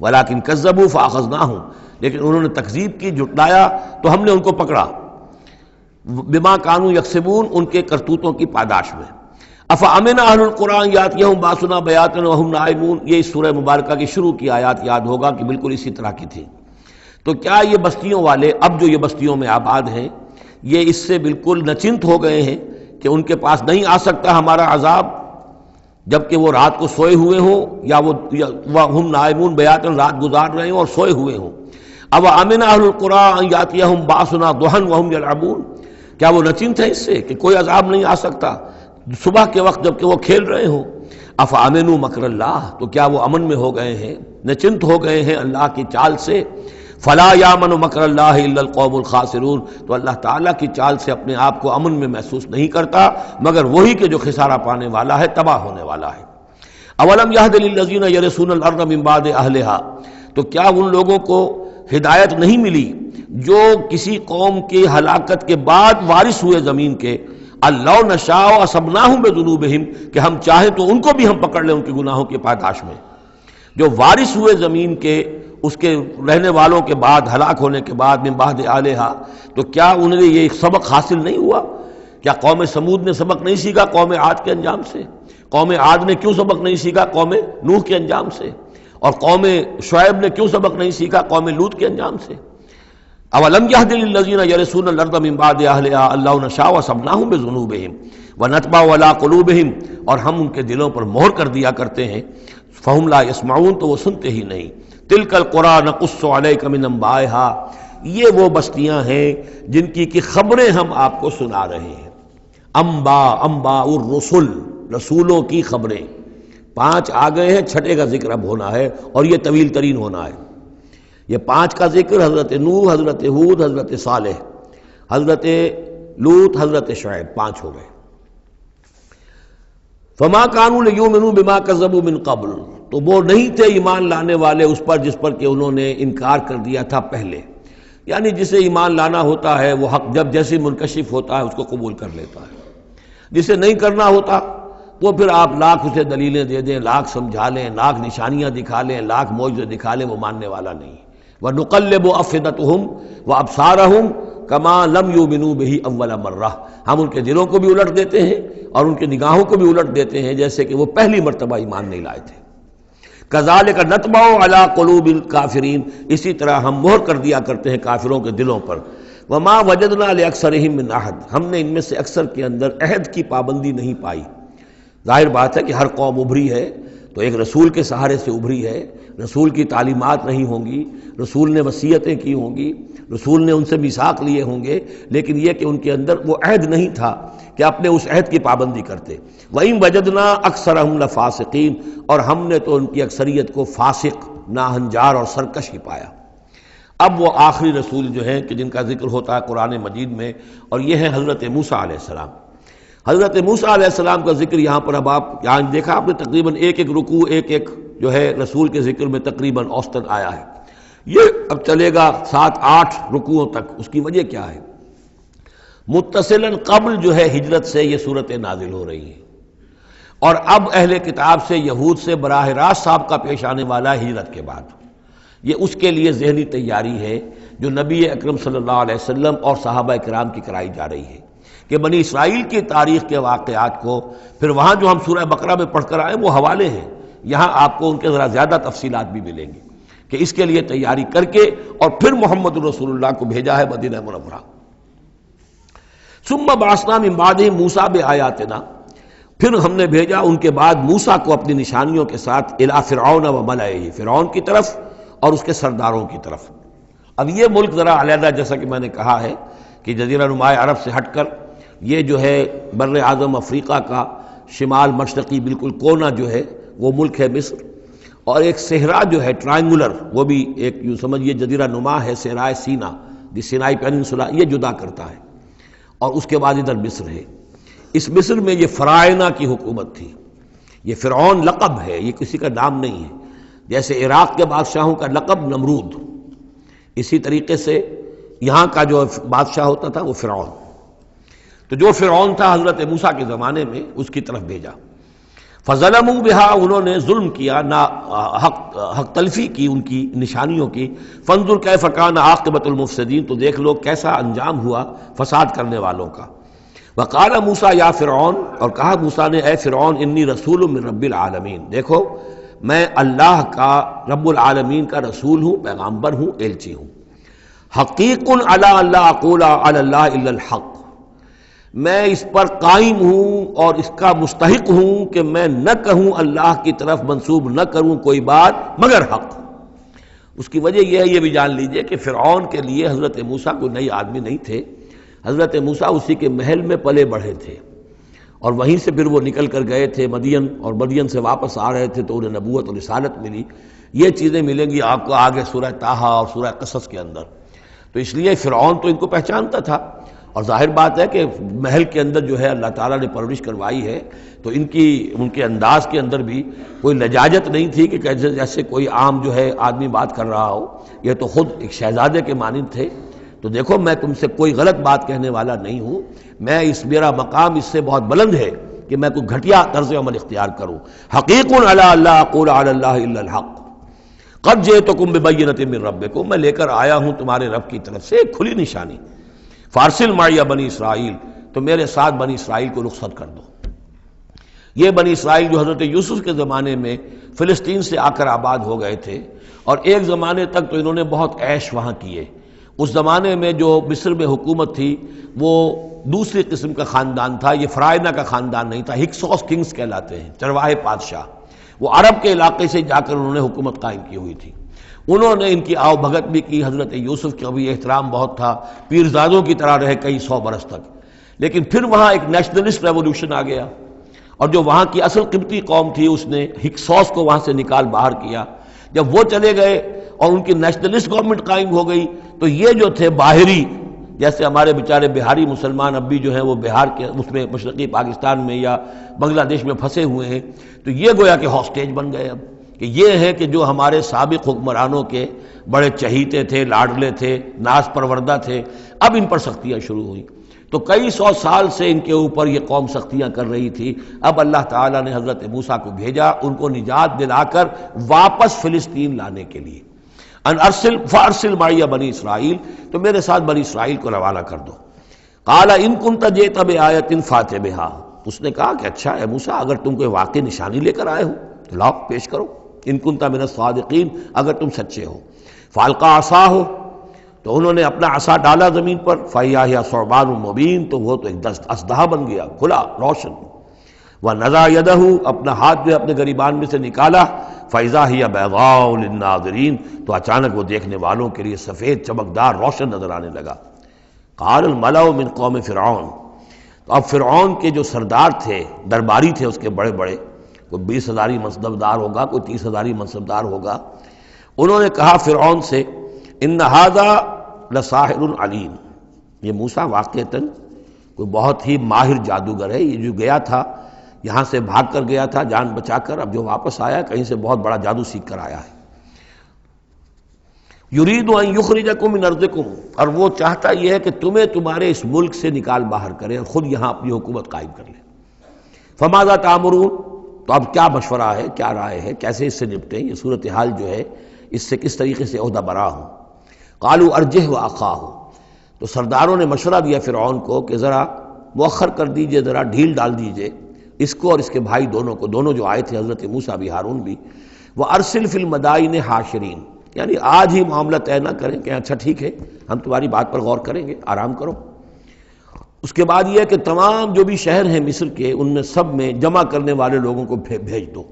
وَلَٰكِن كَذَّبُوا فَأَخَذْنَاهُمْ، لیکن انہوں نے تکذیب کی، جھٹلایا، تو ہم نے ان کو پکڑا، بما كانوا يكسبون، ان کے کرتوتوں کی پاداش میں۔ افامن اہل القرآن یاتیہم باسنا بیاتن وہم نائمون، یہ اس سورہ مبارکہ کی شروع کی آیات یاد ہوگا کہ بالکل اسی طرح کی تھی۔ تو کیا یہ بستیوں والے اب جو یہ بستیوں میں آباد ہیں یہ اس سے بالکل نچنت ہو گئے ہیں کہ ان کے پاس نہیں آ سکتا ہمارا عذاب، جبکہ وہ رات کو سوئے ہوئے ہوں، یا وہ ہم نائمون بیاتن رات گزار رہے ہوں اور سوئے ہوئے ہوں۔ اب امن اہل القرآن یاتیہم باسنا ضحی وہم یلعبون، کیا وہ نچنت ہے اس سے کہ کوئی عذاب نہیں آ سکتا صبح کے وقت جب کہ وہ کھیل رہے ہوں؟ افامنوا مکر اللہ، تو کیا وہ امن میں ہو گئے ہیں، نچنت ہو گئے ہیں اللہ کی چال سے؟ فلا یامن مکر اللہ الا القوم الخاسرون، تو اللہ تعالیٰ کی چال سے اپنے آپ کو امن میں محسوس نہیں کرتا مگر وہی کہ جو خسارہ پانے والا ہے، تباہ ہونے والا ہے۔ اولم یہد للذین یرثون الارض من بعد اہلہا، تو کیا ان لوگوں کو ہدایت نہیں ملی جو کسی قوم کی ہلاکت کے بعد وارث ہوئے زمین کے، اللہ نشاء اصبناہم بذنوبہم، کہ ہم چاہیں تو ان کو بھی ہم پکڑ لیں ان کے گناہوں کی پاداش میں۔ جو وارث ہوئے زمین کے، اس کے رہنے والوں کے بعد، ہلاک ہونے کے بعد، من بعد اہلہا، تو کیا انہیں یہ سبق حاصل نہیں ہوا؟ کیا قوم سمود نے سبق نہیں سیکھا قوم عاد کے انجام سے؟ قوم عاد نے کیوں سبق نہیں سیکھا قوم نوح کے انجام سے؟ اور قوم شعیب نے کیوں سبق نہیں سیکھا قوم لوط کے انجام سے؟ اولم یہد للذین یرثون الارض من بعد اہلہا اللہ نشاء اصبناہم بذنوبہم ونطبع علی قلوبہم، اور ہم ان کے دلوں پر مہر کر دیا کرتے ہیں، فہم لا یسمعون، تو وہ سنتے ہی نہیں۔ تلک القری نقص علیک من انبائہا، یہ وہ بستیاں ہیں جن کی خبریں ہم آپ کو سنا رہے ہیں۔ انباء الرسل، رسولوں کی خبریں، 5 آ گئے ہیں، 6 کا ذکر اب ہونا ہے اور یہ طویل ترین ہونا ہے۔ یہ 5 کا ذکر حضرت نوح، حضرت ہود، حضرت صالح، حضرت لوط، حضرت شعیب، 5 ہو گئے۔ فما كانوا ليؤمنوا بما كذبوا من قبل، تو وہ نہیں تھے ایمان لانے والے اس پر جس پر کہ انہوں نے انکار کر دیا تھا پہلے. یعنی جسے ایمان لانا ہوتا ہے وہ حق جب جیسے منکشف ہوتا ہے اس کو قبول کر لیتا ہے. جسے نہیں کرنا ہوتا وہ پھر آپ لاکھ اسے دلیلیں دے دیں، لاکھ سمجھا لیں، لاکھ نشانیاں دکھا لیں، لاکھ معجزے دکھا لیں، وہ ماننے والا نہیں. وَنُقَلِّبُ أَفْئِدَتَهُمْ وَأَبْصَارَهُمْ كَمَا لَمْ يُؤْمِنُوا بِهِ أَوَّلَ مَرَّةٍ. ہم ان کے دلوں کو بھی الٹ دیتے ہیں اور ان کی نگاہوں کو بھی الٹ دیتے ہیں جیسے کہ وہ پہلی مرتبہ ایمان نہیں لائے تھے. كَذَلِكَ نَطْبَعُ عَلَىٰ قُلُوبِ الْكَافِرِينَ. اسی طرح ہم مہر کر دیا کرتے ہیں کافروں کے دلوں پر. وَمَا وَجَدْنَا لِأَكْثَرِهِم مِّنْ أَحَدٍ. ہم نے ان میں سے اکثر کے اندر عہد کی پابندی نہیں پائی. ظاہر بات ہے کہ ہر قوم ابھری ہے تو ایک رسول کے سہارے سے ابھری ہے. رسول کی تعلیمات نہیں ہوں گی، رسول نے وصیتیں کی ہوں گی، رسول نے ان سے میثاق لیے ہوں گے، لیکن یہ کہ ان کے اندر وہ عہد نہیں تھا کہ اپنے اس عہد کی پابندی کرتے. وَإِن وَجَدْنَا أَكْثَرَهُمْ لَفَاسِقِينَ. اور ہم نے تو ان کی اکثریت کو فاسق، ناہنجار اور سرکش ہی پایا. اب وہ آخری رسول جو ہیں کہ جن کا ذکر ہوتا ہے قرآن مجید میں، اور یہ ہے حضرت موسیٰ علیہ السلام. حضرت موسیٰ علیہ السلام کا ذکر یہاں پر اب آپ یہاں دیکھا آپ نے تقریباً ایک ایک رکوع ایک ایک جو ہے رسول کے ذکر میں تقریباً اوسطاً آیا ہے. یہ اب چلے گا 7-8 رکوعوں تک. اس کی وجہ کیا ہے؟ متصلاً قبل جو ہے ہجرت سے یہ صورتیں نازل ہو رہی ہیں، اور اب اہل کتاب سے یہود سے براہ راست سابقہ پیش آنے والا ہے ہجرت کے بعد. یہ اس کے لیے ذہنی تیاری ہے جو نبی اکرم صلی اللہ علیہ وسلم اور صحابہ کرام کی کرائی جا رہی ہے کہ بنی اسرائیل کی تاریخ کے واقعات کو پھر وہاں جو ہم سورہ بقرہ میں پڑھ کر آئے وہ حوالے ہیں، یہاں آپ کو ان کے ذرا زیادہ تفصیلات بھی ملیں گی کہ اس کے لیے تیاری کر کے اور پھر محمد رسول اللہ کو بھیجا ہے مدینہ منورہ. ثم بعثنا من بعدہ موسیٰ بآیاتنا. پھر ہم نے بھیجا ان کے بعد موسیٰ کو اپنی نشانیوں کے ساتھ الی فرعون و ملئہ، فرعون کی طرف اور اس کے سرداروں کی طرف. اب یہ ملک ذرا علیحدہ جیسا کہ میں نے کہا ہے کہ جزیرہ نما عرب سے ہٹ کر یہ جو ہے بر اعظم افریقہ کا شمال مشرقی بالکل کونا جو ہے وہ ملک ہے مصر، اور ایک صحرا جو ہے ٹرائنگولر وہ بھی ایک یوں سمجھیے جزیرہ نما ہے، صحرائے سینا دی سینائی پیننسولا یہ جدا کرتا ہے، اور اس کے بعد ادھر مصر ہے. اس مصر میں یہ فرائنہ کی حکومت تھی. یہ فرعون لقب ہے، یہ کسی کا نام نہیں ہے. جیسے عراق کے بادشاہوں کا لقب نمرود، اسی طریقے سے یہاں کا جو بادشاہ ہوتا تھا وہ فرعون. تو جو فرعون تھا حضرت موسیٰ کے زمانے میں اس کی طرف بھیجا. فظلموا بہا، انہوں نے ظلم کیا، حق تلفی کی ان کی نشانیوں کی. فانظر کیف کان عاقبۃ المفسدین، تو دیکھ لو کیسا انجام ہوا فساد کرنے والوں کا. وقال موسیٰ یا فرعون، اور کہا موسیٰ نے اے فرعون انی رسول من رب العالمین، دیکھو میں اللہ کا رب العالمین کا رسول ہوں، پیغامبر ہوں، ایلچی ہوں. حقیق علی اللہ اقول علی اللہ الا الحق، میں اس پر قائم ہوں اور اس کا مستحق ہوں کہ میں نہ کہوں اللہ کی طرف منسوب نہ کروں کوئی بات مگر حق. اس کی وجہ یہ ہے، یہ بھی جان لیجئے کہ فرعون کے لیے حضرت موسیٰ کوئی نئی آدمی نہیں تھے. حضرت موسیٰ اسی کے محل میں پلے بڑھے تھے، اور وہیں سے پھر وہ نکل کر گئے تھے مدین، اور مدین سے واپس آ رہے تھے تو انہیں نبوت اور رسالت ملی. یہ چیزیں ملیں گی آپ کو آگے سورہ طٰہٰ اور سورہ قصص کے اندر. تو اس لیے فرعون تو ان کو پہچانتا تھا، اور ظاہر بات ہے کہ محل کے اندر جو ہے اللہ تعالیٰ نے پرورش کروائی ہے تو ان کے انداز کے اندر بھی کوئی لجاجت نہیں تھی کہ جیسے کوئی عام جو ہے آدمی بات کر رہا ہو. یہ تو خود ایک شہزادے کے مانند تھے. تو دیکھو میں تم سے کوئی غلط بات کہنے والا نہیں ہوں، میرا مقام اس سے بہت بلند ہے کہ میں کوئی گھٹیا طرز عمل اختیار کروں. حقیق علی اللہ اقول علی اللہ الا الحق قد جئتکم ببینۃ من ربکم، میں لے کر آیا ہوں تمہارے رب کی طرف سے ایک کھلی نشانی. فارسل معی بنی اسرائیل، تو میرے ساتھ بنی اسرائیل کو رخصت کر دو. یہ بنی اسرائیل جو حضرت یوسف کے زمانے میں فلسطین سے آ کر آباد ہو گئے تھے، اور ایک زمانے تک تو انہوں نے بہت عیش وہاں کیے. اس زمانے میں جو مصر میں حکومت تھی وہ دوسری قسم کا خاندان تھا، یہ فرائنہ کا خاندان نہیں تھا. ہکسوس کنگز کہلاتے ہیں، چرواہے بادشاہ. وہ عرب کے علاقے سے جا کر انہوں نے حکومت قائم کی ہوئی تھی. انہوں نے ان کی آؤ بھگت بھی کی. حضرت یوسف کا بھی احترام بہت تھا، پیرزادوں کی طرح رہے کئی 100 برس تک. لیکن پھر وہاں ایک نیشنلسٹ ریولوشن آ گیا، اور جو وہاں کی اصل قبطی قوم تھی اس نے ہکسوس کو وہاں سے نکال باہر کیا. جب وہ چلے گئے اور ان کی نیشنلسٹ گورنمنٹ قائم ہو گئی تو یہ جو تھے باہری، جیسے ہمارے بیچارے بہاری مسلمان اب بھی جو ہیں وہ بہار کے اس میں مشرقی پاکستان میں یا بنگلہ دیش میں پھنسے ہوئے ہیں، تو یہ گویا کہ ہاسٹیج بن گئے اب کہ یہ ہے کہ جو ہمارے سابق حکمرانوں کے بڑے چہیتے تھے، لاڈلے تھے، ناز پروردہ تھے، اب ان پر سختیاں شروع ہوئیں۔ تو کئی سو سال سے ان کے اوپر یہ قوم سختیاں کر رہی تھی، اب اللہ تعالیٰ نے حضرت موسیٰ کو بھیجا ان کو نجات دلا کر واپس فلسطین لانے کے لیے۔ ان ارسل فارسل معی بنی اسرائیل، تو میرے ساتھ بنی اسرائیل کو روانہ کر دو۔ قال ان کنت جئت بآیۃ فأت بہا، اس نے کہا کہ اچھا اے موسیٰ اگر تم کوئی واقعی نشانی لے کر آئے ہو تو لاؤ پیش کرو، ان کنت من الصادقین، اگر تم سچے ہو۔ فالقى عصاہ، تو انہوں نے اپنا عصا ڈالا زمین پر، فإذا ہی ثعبان مبین، تو وہ تو ایک اسدحہ بن گیا کھلا روشن۔ ونزع یدہ، اپنا ہاتھ جو اپنے گریبان میں سے نکالا، فإذا ہی بیضاء للناظرین، تو اچانک وہ دیکھنے والوں کے لیے سفید چمکدار روشن نظر آنے لگا۔ قال الملأ من قوم فرعون، تو اب فرعون کے جو سردار تھے، درباری تھے اس کے بڑے بڑے، کوئی 20,000 منصبدار ہوگا، کوئی 30,000 منصبدار ہوگا، انہوں نے کہا فرعون سے ان ھذا لساحر علیم، یہ موسیٰ واقعتاً کوئی بہت ہی ماہر جادوگر ہے، یہ جو گیا تھا یہاں سے بھاگ کر گیا تھا جان بچا کر، اب جو واپس آیا کہیں سے بہت بڑا جادو سیکھ کر آیا ہے۔ یرید ان یخرجکم من ارضکم، اور وہ چاہتا یہ ہے کہ تمہیں تمہارے اس ملک سے نکال باہر کرے اور خود یہاں اپنی حکومت قائم کر لے۔ فماذا تأمرون، تو اب کیا مشورہ ہے، کیا رائے ہے، کیسے اس سے نپٹیں، یہ صورتحال جو ہے اس سے کس طریقے سے عہدہ برا ہوں۔ قالوا ارجہ واخاہ، تو سرداروں نے مشورہ دیا فرعون کو کہ ذرا مؤخر کر دیجئے، ذرا ڈھیل ڈال دیجئے اس کو اور اس کے بھائی دونوں کو، دونوں جو آئے تھے حضرت موسیٰ بھی ہارون بھی۔ وارسل فی المدائن حاشرین، یعنی آج ہی معاملہ طے نہ کریں کہ اچھا ٹھیک ہے ہم تمہاری بات پر غور کریں گے، آرام کرو۔ اس کے بعد یہ ہے کہ تمام جو بھی شہر ہیں مصر کے، ان میں سب میں جمع کرنے والے لوگوں کو بھیج دو۔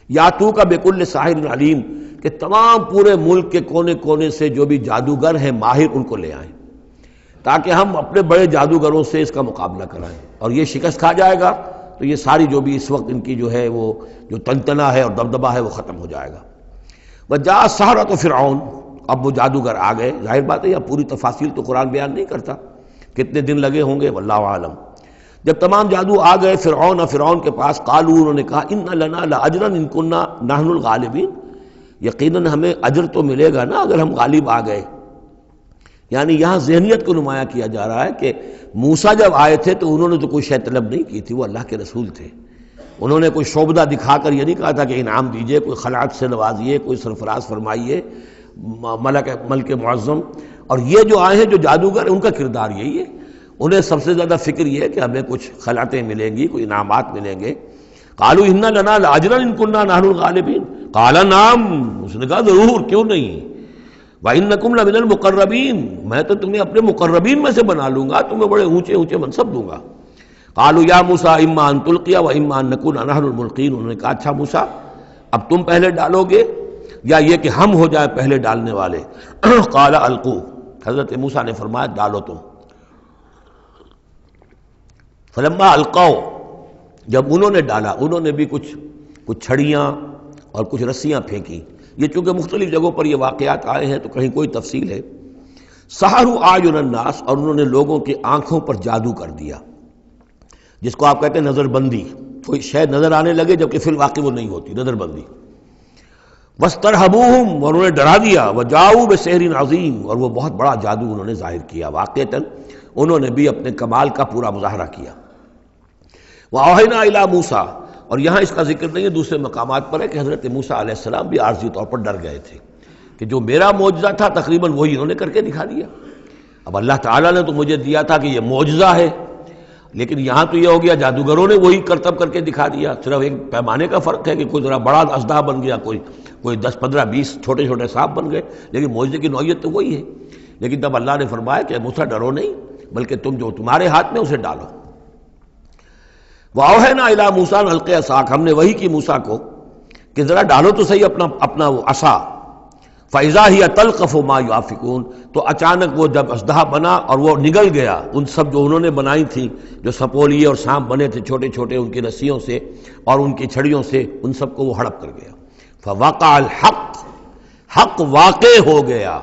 یاتو کا بکل ساحر علیم، کہ تمام پورے ملک کے کونے کونے سے جو بھی جادوگر ہیں ماہر ان کو لے آئیں، تاکہ ہم اپنے بڑے جادوگروں سے اس کا مقابلہ کرائیں، اور یہ شکست کھا جائے گا تو یہ ساری جو بھی اس وقت ان کی جو ہے وہ جو تنتنا ہے اور دبدبہ ہے وہ ختم ہو جائے گا۔ وجاء السحرۃ فرعون، اب وہ جادوگر آ گئے، ظاہر بات ہے یہ پوری تفاصیل تو قرآن بیان نہیں کرتا، کتنے دن لگے ہوں گے واللہ عالم۔ جب تمام جادو آ گئے فرعون کے پاس، قالوا، انہوں نے کہا ان لنا لاجرا ان کنا نحن الغالبین، یقیناً ہمیں اجر تو ملے گا نا اگر ہم غالب آ گئے۔ یعنی یہاں ذہنیت کو نمایاں کیا جا رہا ہے کہ موسیٰ جب آئے تھے تو انہوں نے تو کوئی شے طلب نہیں کی تھی، وہ اللہ کے رسول تھے، انہوں نے کوئی شعبدہ دکھا کر یہ نہیں کہا تھا کہ انعام دیجئے، کوئی خلعت سے نوازیے، کوئی سرفراز فرمائیے، ملک معظم۔ اور یہ جو آئے ہیں جو جادوگر ان کا کردار یہی ہے، انہیں سب سے زیادہ فکر یہ ہے کہ ہمیں کچھ خلعتیں ملیں گی، کوئی انعامات ملیں گے۔ قالوا ان لنا لاجرا ان كنا نحن الغالبین، قال نعم، اس نے کہا ضرور، کیوں نہیں، وانکم لمن المقربین، میں تو تمہیں اپنے مقربین میں سے بنا لوں گا، تمہیں بڑے اونچے اونچے منصب دوں گا۔ قالوا یا موسیٰ اما ان تلقی و اما ان نکون نحن الملقین، انہوں نے کہا اچھا موسیٰ اب تم پہلے ڈالو گے یا یہ کہ ہم ہو جائے پہلے ڈالنے والے؟ قال القوا، حضرت موسیٰ نے فرمایا ڈالو تم۔ فلما القوا، جب انہوں نے ڈالا، انہوں نے بھی کچھ چھڑیاں اور کچھ رسیاں پھینکی، یہ چونکہ مختلف جگہوں پر یہ واقعات آئے ہیں تو کہیں کوئی تفصیل ہے۔ سحروا اعین الناس، اور انہوں نے لوگوں کی آنکھوں پر جادو کر دیا، جس کو آپ کہتے ہیں نظر بندی، کوئی شے نظر آنے لگے جبکہ فی الواقع وہ نہیں ہوتی، نظر بندی۔ واسترہبوہم، اور انہوں نے ڈرا دیا، وجاؤوا بسحر عظیم، اور وہ بہت بڑا جادو انہوں نے ظاہر کیا، واقعتاً انہوں نے بھی اپنے کمال کا پورا مظاہرہ کیا۔ وَأَوْحَيْنَا إِلَىٰ مُوسَىٰ، اور یہاں اس کا ذکر نہیں ہے، دوسرے مقامات پر ہے کہ حضرت موسیٰ علیہ السلام بھی عارضی طور پر ڈر گئے تھے کہ جو میرا معجزہ تھا تقریباً وہی انہوں نے کر کے دکھا دیا۔ اب اللہ تعالیٰ نے تو مجھے دیا تھا کہ یہ معجزہ ہے، لیکن یہاں تو یہ ہو گیا جادوگروں نے وہی کرتب کر کے دکھا دیا، صرف ایک پیمانے کا فرق ہے کہ کوئی ذرا بڑا اژدہا بن گیا، کوئی 10 15 20 چھوٹے چھوٹے سانپ بن گئے، لیکن معجزے کی نوعیت تو وہی ہے۔ لیکن تب اللہ نے فرمایا کہ موسیٰ ڈرو نہیں، بلکہ تم جو تمہارے ہاتھ میں اسے ڈالو۔ وَأَوْحَيْنَا إِلَىٰ مُوسَىٰ أَنْ أَلْقِ عَصَاكَ، ہم نے وہی کی موسیٰ کو کہ ذرا ڈالو تو صحیح اپنا وہ عصا۔ فَإِذَا هِيَ تَلْقَفُ مَا يَأْفِكُونَ، تو اچانک وہ جب اژدہا بنا اور وہ نگل گیا ان سب جو انہوں نے بنائی تھی، جو سپولیے اور سانپ بنے تھے چھوٹے چھوٹے ان کی رسیوں سے اور ان کی چھڑیوں سے، ان سب کو وہ ہڑپ کر گیا۔ فَوَقَعَ الْحَقُّ، حق واقع ہو گیا،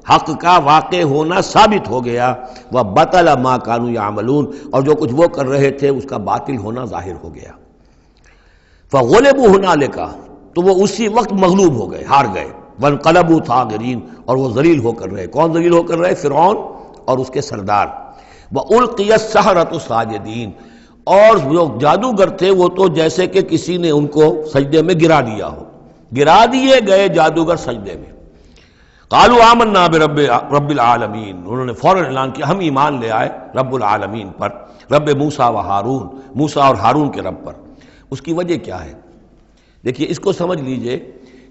حق کا واقع ہونا ثابت ہو گیا۔ وَبَطَلَ مَا كَانُوا يَعْمَلُونَ، اور جو کچھ وہ کر رہے تھے اس کا باطل ہونا ظاہر ہو گیا۔ فَغُلِبُوا هُنَالِكَ، تو وہ اسی وقت مغلوب ہو گئے، ہار گئے. وانقلبوا صاغرین، اور وہ ذلیل ہو کر رہے. کون ذلیل ہو کر رہے؟ فرعون اور اس کے سردار. وَأُلْقِيَ السَّحَرَةُ ساجدین، اور جو جادوگر تھے وہ تو جیسے کہ کسی نے ان کو سجدے میں گرا دیا ہو، گرا دیے گئے جادوگر سجدے میں. قالوا آمنا برب العالمین، انہوں نے فوراً اعلان کیا ہم ایمان لے آئے رب العالمین پر، رب موسیٰ و ہارون، موسیٰ اور ہارون کے رب پر. اس کی وجہ کیا ہے؟ دیکھیے اس کو سمجھ لیجئے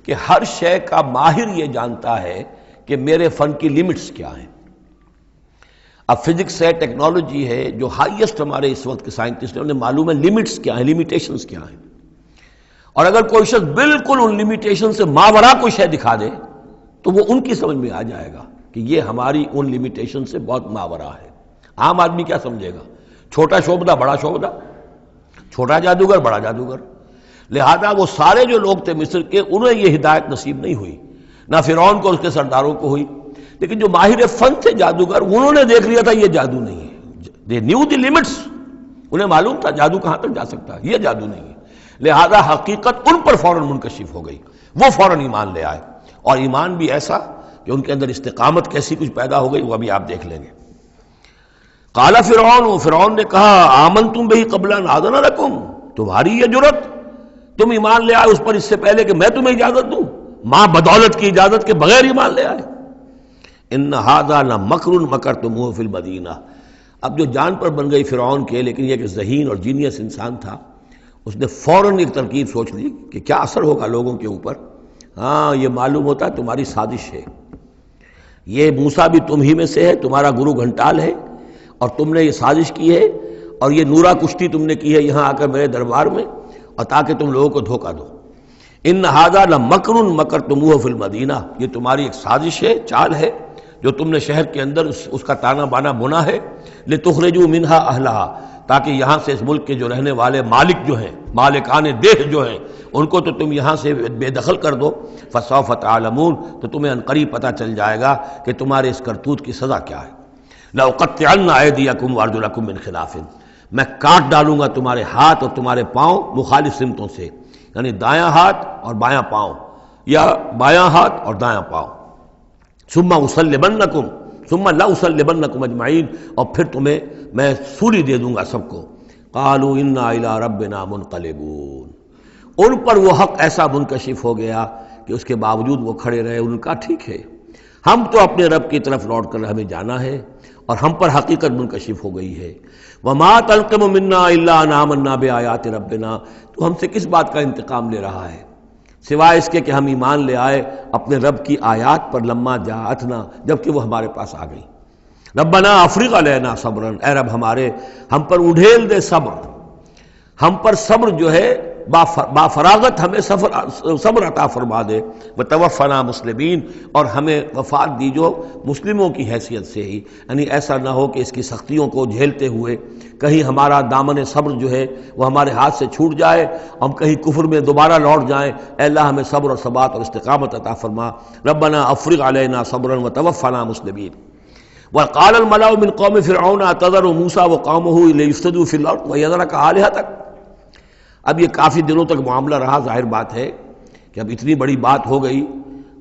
کہ ہر شے کا ماہر یہ جانتا ہے کہ میرے فن کی لیمٹس کیا ہیں. اب فزکس ہے، ٹیکنالوجی ہے، جو ہائیسٹ ہمارے اس وقت کے سائنٹسٹ ہیں انہیں معلوم ہے لیمٹس کیا ہیں، لیمیٹیشنز کیا ہیں. اور اگر کوئی شخص بالکل ان لیمیٹیشن سے ماورا کوئی شے دکھا دے تو وہ ان کی سمجھ میں آ جائے گا کہ یہ ہماری ان لیمیٹیشن سے بہت ماورا ہے. عام آدمی کیا سمجھے گا؟ چھوٹا شعبدہ بڑا شعبدہ، چھوٹا جادوگر بڑا جادوگر. لہذا وہ سارے جو لوگ تھے مصر کے انہیں یہ ہدایت نصیب نہیں ہوئی، نہ فرعون کو اور اس کے سرداروں کو ہوئی. لیکن جو ماہر فن تھے جادوگر انہوں نے دیکھ لیا تھا یہ جادو نہیں ہے. دے نیو دی لیمٹس، انہیں معلوم تھا جادو کہاں تک جا سکتا ہے، یہ جادو نہیں ہے. لہذا حقیقت ان پر فوراً منکشف ہو گئی، وہ فوراً ایمان لے آئے. اور ایمان بھی ایسا کہ ان کے اندر استقامت کیسی کچھ پیدا ہو گئی وہ ابھی آپ دیکھ لیں گے. قال فرعون، فرعون نے کہا آمنتم بہ قبل ان آذن لکم، تمہاری یہ جرت، تم ایمان لے آئے اس پر اس سے پہلے کہ میں تمہیں اجازت دوں، ماں بدولت کی اجازت کے بغیر ایمان لے آئے. ان ھذا لمکر مکرتموہ فی المدینہ. اب جو جان پر بن گئی فرعون کے، لیکن یہ کہ ذہین اور جینیس انسان تھا، اس نے فوراً ایک ترکیب سوچ لی کہ کیا اثر ہوگا لوگوں کے اوپر. ہاں یہ معلوم ہوتا ہے تمہاری سازش ہے، یہ موسیٰ بھی تم ہی میں سے ہے، تمہارا گرو گھنٹال ہے، اور تم نے یہ سازش کی ہے اور یہ نورا کشتی تم نے کی ہے یہاں آ کر میرے دربار میں، اور تاکہ تم لوگوں کو دھوکہ دو. ان ھذا لمکر مکرتموہ فی المدینہ، یہ تمہاری ایک سازش ہے، چال ہے جو تم نے شہر کے اندر اس کا تانا بانا بنا ہے. لتخرجوا منہا اہلہا، تاکہ یہاں سے اس ملک کے جو رہنے والے مالک جو ہیں، مالکان دیہ جو ہیں، ان کو تو تم یہاں سے بے دخل کر دو. فسوف تعلمون، تو تمہیں عنقریب پتہ چل جائے گا کہ تمہارے اس کرتوت کی سزا کیا ہے. لأقطعن ایدیکم وارجلکم من خلاف، میں کاٹ ڈالوں گا تمہارے ہاتھ اور تمہارے پاؤں مخالف سمتوں سے، یعنی دایاں ہاتھ اور بایاں پاؤں، یا بایاں ہاتھ اور دایاں پاؤں. ثم اسلبنکم ثم لاسلبنکم اجمعین، اور پھر تمہیں میں سولی دے دوں گا سب کو. قالوا انا الی ربنا منقلبون، ان پر وہ حق ایسا منکشف ہو گیا کہ اس کے باوجود وہ کھڑے رہے. ان کا ٹھیک ہے، ہم تو اپنے رب کی طرف لوٹ کر ہمیں جانا ہے، اور ہم پر حقیقت منکشف ہو گئی ہے. وما تنقم منا الا ان آمنا بآیات ربنا، تو ہم سے کس بات کا انتقام لے رہا ہے سوائے اس کے کہ ہم ایمان لے آئے اپنے رب کی آیات پر، لما جاءتنا، جبکہ وہ ہمارے پاس آ گئی. ربنا افرغ علینا صبرا، اے رب ہمارے ہم پر اڈھیل دے صبر، ہم پر صبر جو ہے با فراغت ہمیں صبر عطا فرما دے. وتوفنا مسلمین، اور ہمیں وفات دیجو مسلموں کی حیثیت سے ہی، یعنی ایسا نہ ہو کہ اس کی سختیوں کو جھیلتے ہوئے کہیں ہمارا دامن صبر جو ہے وہ ہمارے ہاتھ سے چھوٹ جائے، ہم کہیں کفر میں دوبارہ لوٹ جائیں. اے اللہ ہمیں صبر اور ثبات اور استقامت عطا فرما. ربنا افرغ علینا صبرا وتوفنا مسلمین. وقال الملأ من قوم فرعون اتذر موسیٰ وقومه ليفسدوا في الارض ويذرك آلهتك. اب یہ کافی دنوں تک معاملہ رہا، ظاہر بات ہے کہ اب اتنی بڑی بات ہو گئی.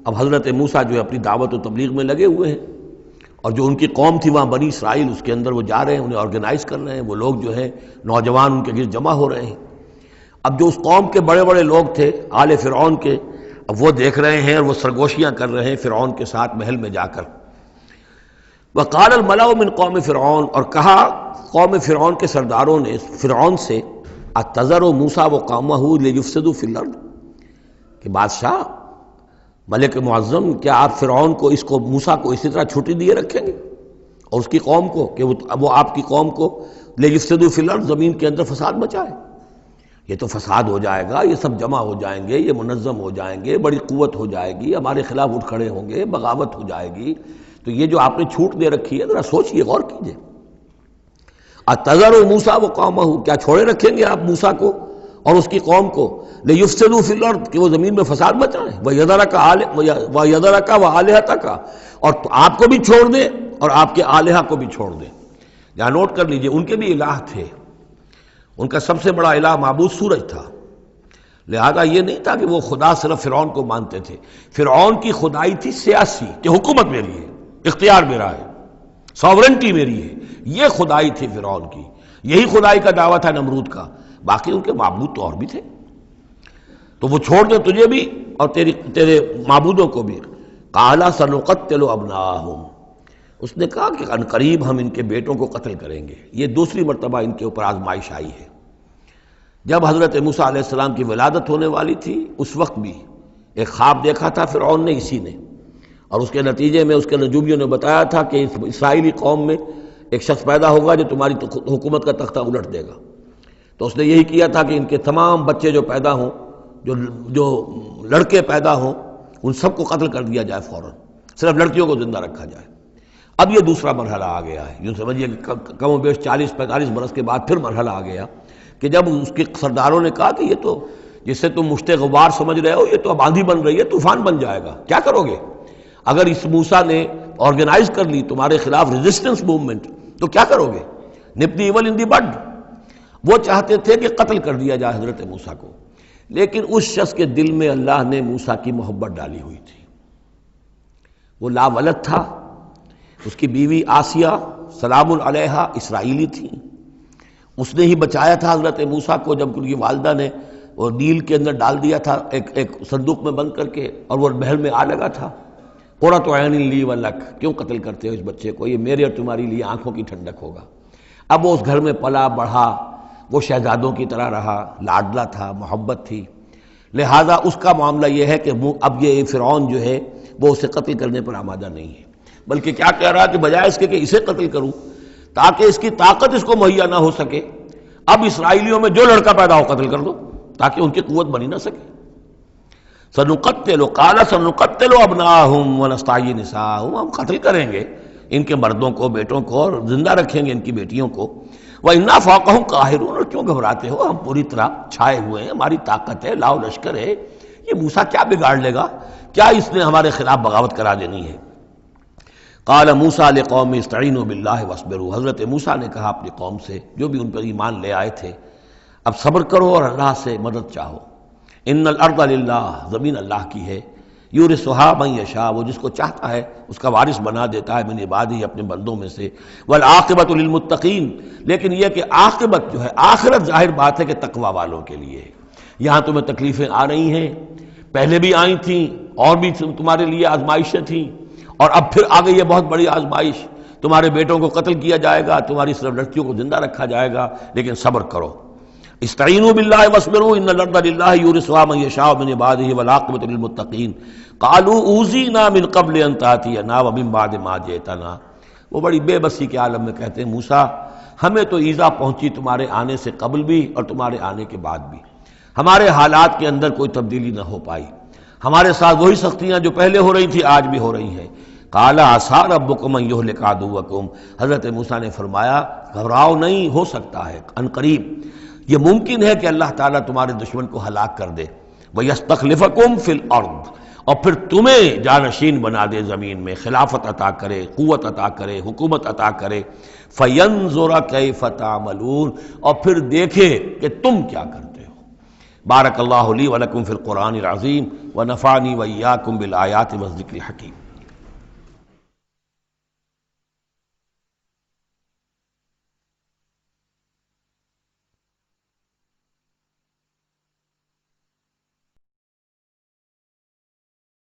اب حضرت موسیٰ جو ہے اپنی دعوت و تبلیغ میں لگے ہوئے ہیں، اور جو ان کی قوم تھی وہاں بنی اسرائیل، اس کے اندر وہ جا رہے ہیں، انہیں آرگنائز کر رہے ہیں. وہ لوگ جو ہیں نوجوان ان کے گرد جمع ہو رہے ہیں. اب جو اس قوم کے بڑے بڑے لوگ تھے آل فرعون کے، اب وہ دیکھ رہے ہیں اور وہ سرگوشیاں کر رہے ہیں فرعون کے ساتھ محل میں جا کر. وقال الملأ من قوم فرعون، اور کہا قوم فرعون کے سرداروں نے فرعون سے، اتذر موسیٰ وقومہ لیفسدوا فی الارض، کہ بادشاہ ملک معظم کیا آپ فرعون کو، اس کو موسیٰ کو اسی طرح چھٹی دیے رکھیں گے، اور اس کی قوم کو کہ وہ آپ کی قوم کو لیفسدوا فی الارض، زمین کے اندر فساد مچائے؟ یہ تو فساد ہو جائے گا، یہ سب جمع ہو جائیں گے، یہ منظم ہو جائیں گے، بڑی قوت ہو جائے گی، ہمارے خلاف اٹھ کھڑے ہوں گے، بغاوت ہو جائے گی. تو یہ جو آپ نے چھوٹ دے رکھی ہے ذرا سوچئے، غور کیجئے. اتذر موسیٰ وقومہ، کیا چھوڑے رکھیں گے آپ موسیٰ کو اور اس کی قوم کو، لیفسدوا فی الارض، کہ وہ زمین میں فساد مچائیں، ویذرک وآلہتک، اور آپ کو بھی چھوڑ دیں اور آپ کے آلہہ کو بھی چھوڑ دیں. یہاں نوٹ کر لیجئے ان کے بھی الہ تھے، ان کا سب سے بڑا الہ معبود سورج تھا، لہذا یہ نہیں تھا کہ وہ خدا صرف فرعون کو مانتے تھے، فرعون کی خدائی تھی سیاسی، کہ حکومت میری ہے، اختیار میرا ہے، ساورنٹی میری ہے، یہ خدائی تھی فرعون کی، یہی خدائی کا دعویٰ تھا نمرود کا، باقی ان کے معبود تو اور بھی تھے، تو وہ چھوڑ دے تجھے بھی اور تیرے معبودوں کو بھی۔ قَالَ سَنُقَتِّلُ أَبْنَاءَهُمْ، اس نے کہا کہ عنقریب ہم ان کے بیٹوں کو قتل کریں گے۔ یہ دوسری مرتبہ ان کے اوپر آزمائش آئی ہے۔ جب حضرت موسیٰ علیہ السلام کی ولادت ہونے والی تھی اس وقت بھی ایک خواب دیکھا تھا فرعون نے، اسی نے، اور اس کے نتیجے میں اس کے نجومیوں نے بتایا تھا کہ اس اسرائیلی قوم میں ایک شخص پیدا ہوگا جو تمہاری حکومت کا تختہ الٹ دے گا۔ تو اس نے یہی کیا تھا کہ ان کے تمام بچے جو پیدا ہوں، جو لڑکے پیدا ہوں، ان سب کو قتل کر دیا جائے فوراً، صرف لڑکیوں کو زندہ رکھا جائے۔ اب یہ دوسرا مرحلہ آ گیا ہے، یوں سمجھیے کہ کم و بیش 40-45 برس کے بعد پھر مرحلہ آ گیا کہ جب اس کے سرداروں نے کہا کہ یہ تو جسے تم مشت غبار سمجھ رہے ہو، یہ تو اب آندھی بن رہی ہے، طوفان بن جائے گا، کیا کرو گے؟ اگر اس موسیٰ نے آرگنائز کر لی تمہارے خلاف ریزسٹنس موومنٹ تو کیا کرو گے؟ نپ دی ایول ان دی بڈ۔ وہ چاہتے تھے کہ قتل کر دیا جائے حضرت موسیٰ کو، لیکن اس شخص کے دل میں اللہ نے موسیٰ کی محبت ڈالی ہوئی تھی۔ وہ لا ولد تھا، اس کی بیوی آسیہ سلام علیہا اسرائیلی تھی، اس نے ہی بچایا تھا حضرت موسیٰ کو جب ان کی والدہ نے وہ نیل کے اندر ڈال دیا تھا ایک صندوق میں بند کر کے، اور وہ محل میں آ لگا تھا۔ قرۃ عین لی ولک، کیوں قتل کرتے ہو اس بچے کو، یہ میرے اور تمہاری لیے آنکھوں کی ٹھنڈک ہوگا۔ اب وہ اس گھر میں پلا بڑھا، وہ شہزادوں کی طرح رہا، لاڈلا تھا، محبت تھی، لہذا اس کا معاملہ یہ ہے کہ اب یہ فرعون جو ہے وہ اسے قتل کرنے پر آمادہ نہیں ہے، بلکہ کیا کہہ رہا ہے کہ بجائے اس کے کہ اسے قتل کروں تاکہ اس کی طاقت اس کو مہیا نہ ہو سکے، اب اسرائیلیوں میں جو لڑکا پیدا ہو قتل کر دو تاکہ ان کی قوت بنی نہ سکے۔ سنقتل قال سنقتل ابناءهم ونستحيي نساءهم، ہم قتل کریں گے ان کے مردوں کو، بیٹوں کو، اور زندہ رکھیں گے ان کی بیٹیوں کو۔ وَإِنَّا فَوْقَهُمْ قَاهِرُونَ، اور کیوں گھبراتے ہو، ہم پوری طرح چھائے ہوئے ہیں، ہماری طاقت ہے، لاؤ لشکر ہے، یہ موسیٰ کیا بگاڑ لے گا، کیا اس نے ہمارے خلاف بغاوت کرا دینی ہے۔ قال موسیٰ لقوم استعینوا باللہ واصبروا، حضرت موسیٰ نے کہا اپنی قوم سے جو بھی ان پر ایمان لے آئے تھے، اب صبر کرو اور اللہ سے مدد چاہو۔ ان الارض للہ، زمین اللہ کی ہے، یورثھا من یشاء، وہ جس کو چاہتا ہے اس کا وارث بنا دیتا ہے، من عبادہ، اپنے بندوں میں سے، والعاقبۃ للمتقین، لیکن یہ کہ عاقبت جو ہے، آخرت ظاہر بات ہے کہ تقوی والوں کے لیے ہے۔ یہاں تمہیں تکلیفیں آ رہی ہیں، پہلے بھی آئی تھیں اور بھی تمہارے لیے آزمائشیں تھیں، اور اب پھر آ گئی ہے بہت بڑی آزمائش، تمہارے بیٹوں کو قتل کیا جائے گا، تمہاری صرف لڑکیوں کو زندہ رکھا جائے گا، لیکن صبر کرو۔ استعینوا باللہ واصبروا ان الارض للہ یورثھا من یشاء من عبادہ والعاقبۃ للمتقین قالوا اوذینا من قبل ان تاتینا ومن بعد ما جئتنا، وہ بڑی بے بسی کے عالم میں کہتے ہیں موسیٰ ہمیں تو ایذا پہنچی تمہارے آنے سے قبل بھی اور تمہارے آنے کے بعد بھی، ہمارے حالات کے اندر کوئی تبدیلی نہ ہو پائی، ہمارے ساتھ وہی سختیاں جو پہلے ہو رہی تھی آج بھی ہو رہی ہیں۔ قال عسیٰ ربکم ان یہلک عدوکم، حضرت موسیٰ نے فرمایا گھبراؤ نہیں، ہو سکتا ہے عنقریب یہ ممکن ہے کہ اللہ تعالیٰ تمہارے دشمن کو ہلاک کر دے، وَيَسْتَخْلِفَكُمْ فِي الْأَرْضِ، اور پھر تمہیں جانشین بنا دے زمین میں، خلافت عطا کرے، قوت عطا کرے، حکومت عطا کرے، فَيَنْظُرَ كَيْفَ تَعْمَلُونَ، اور پھر دیکھے کہ تم کیا کرتے ہو۔ بارک اللہ لی ولکم فی القرآن العظیم ونفعنی وإیاکم بالآیات والذکر الحکیم۔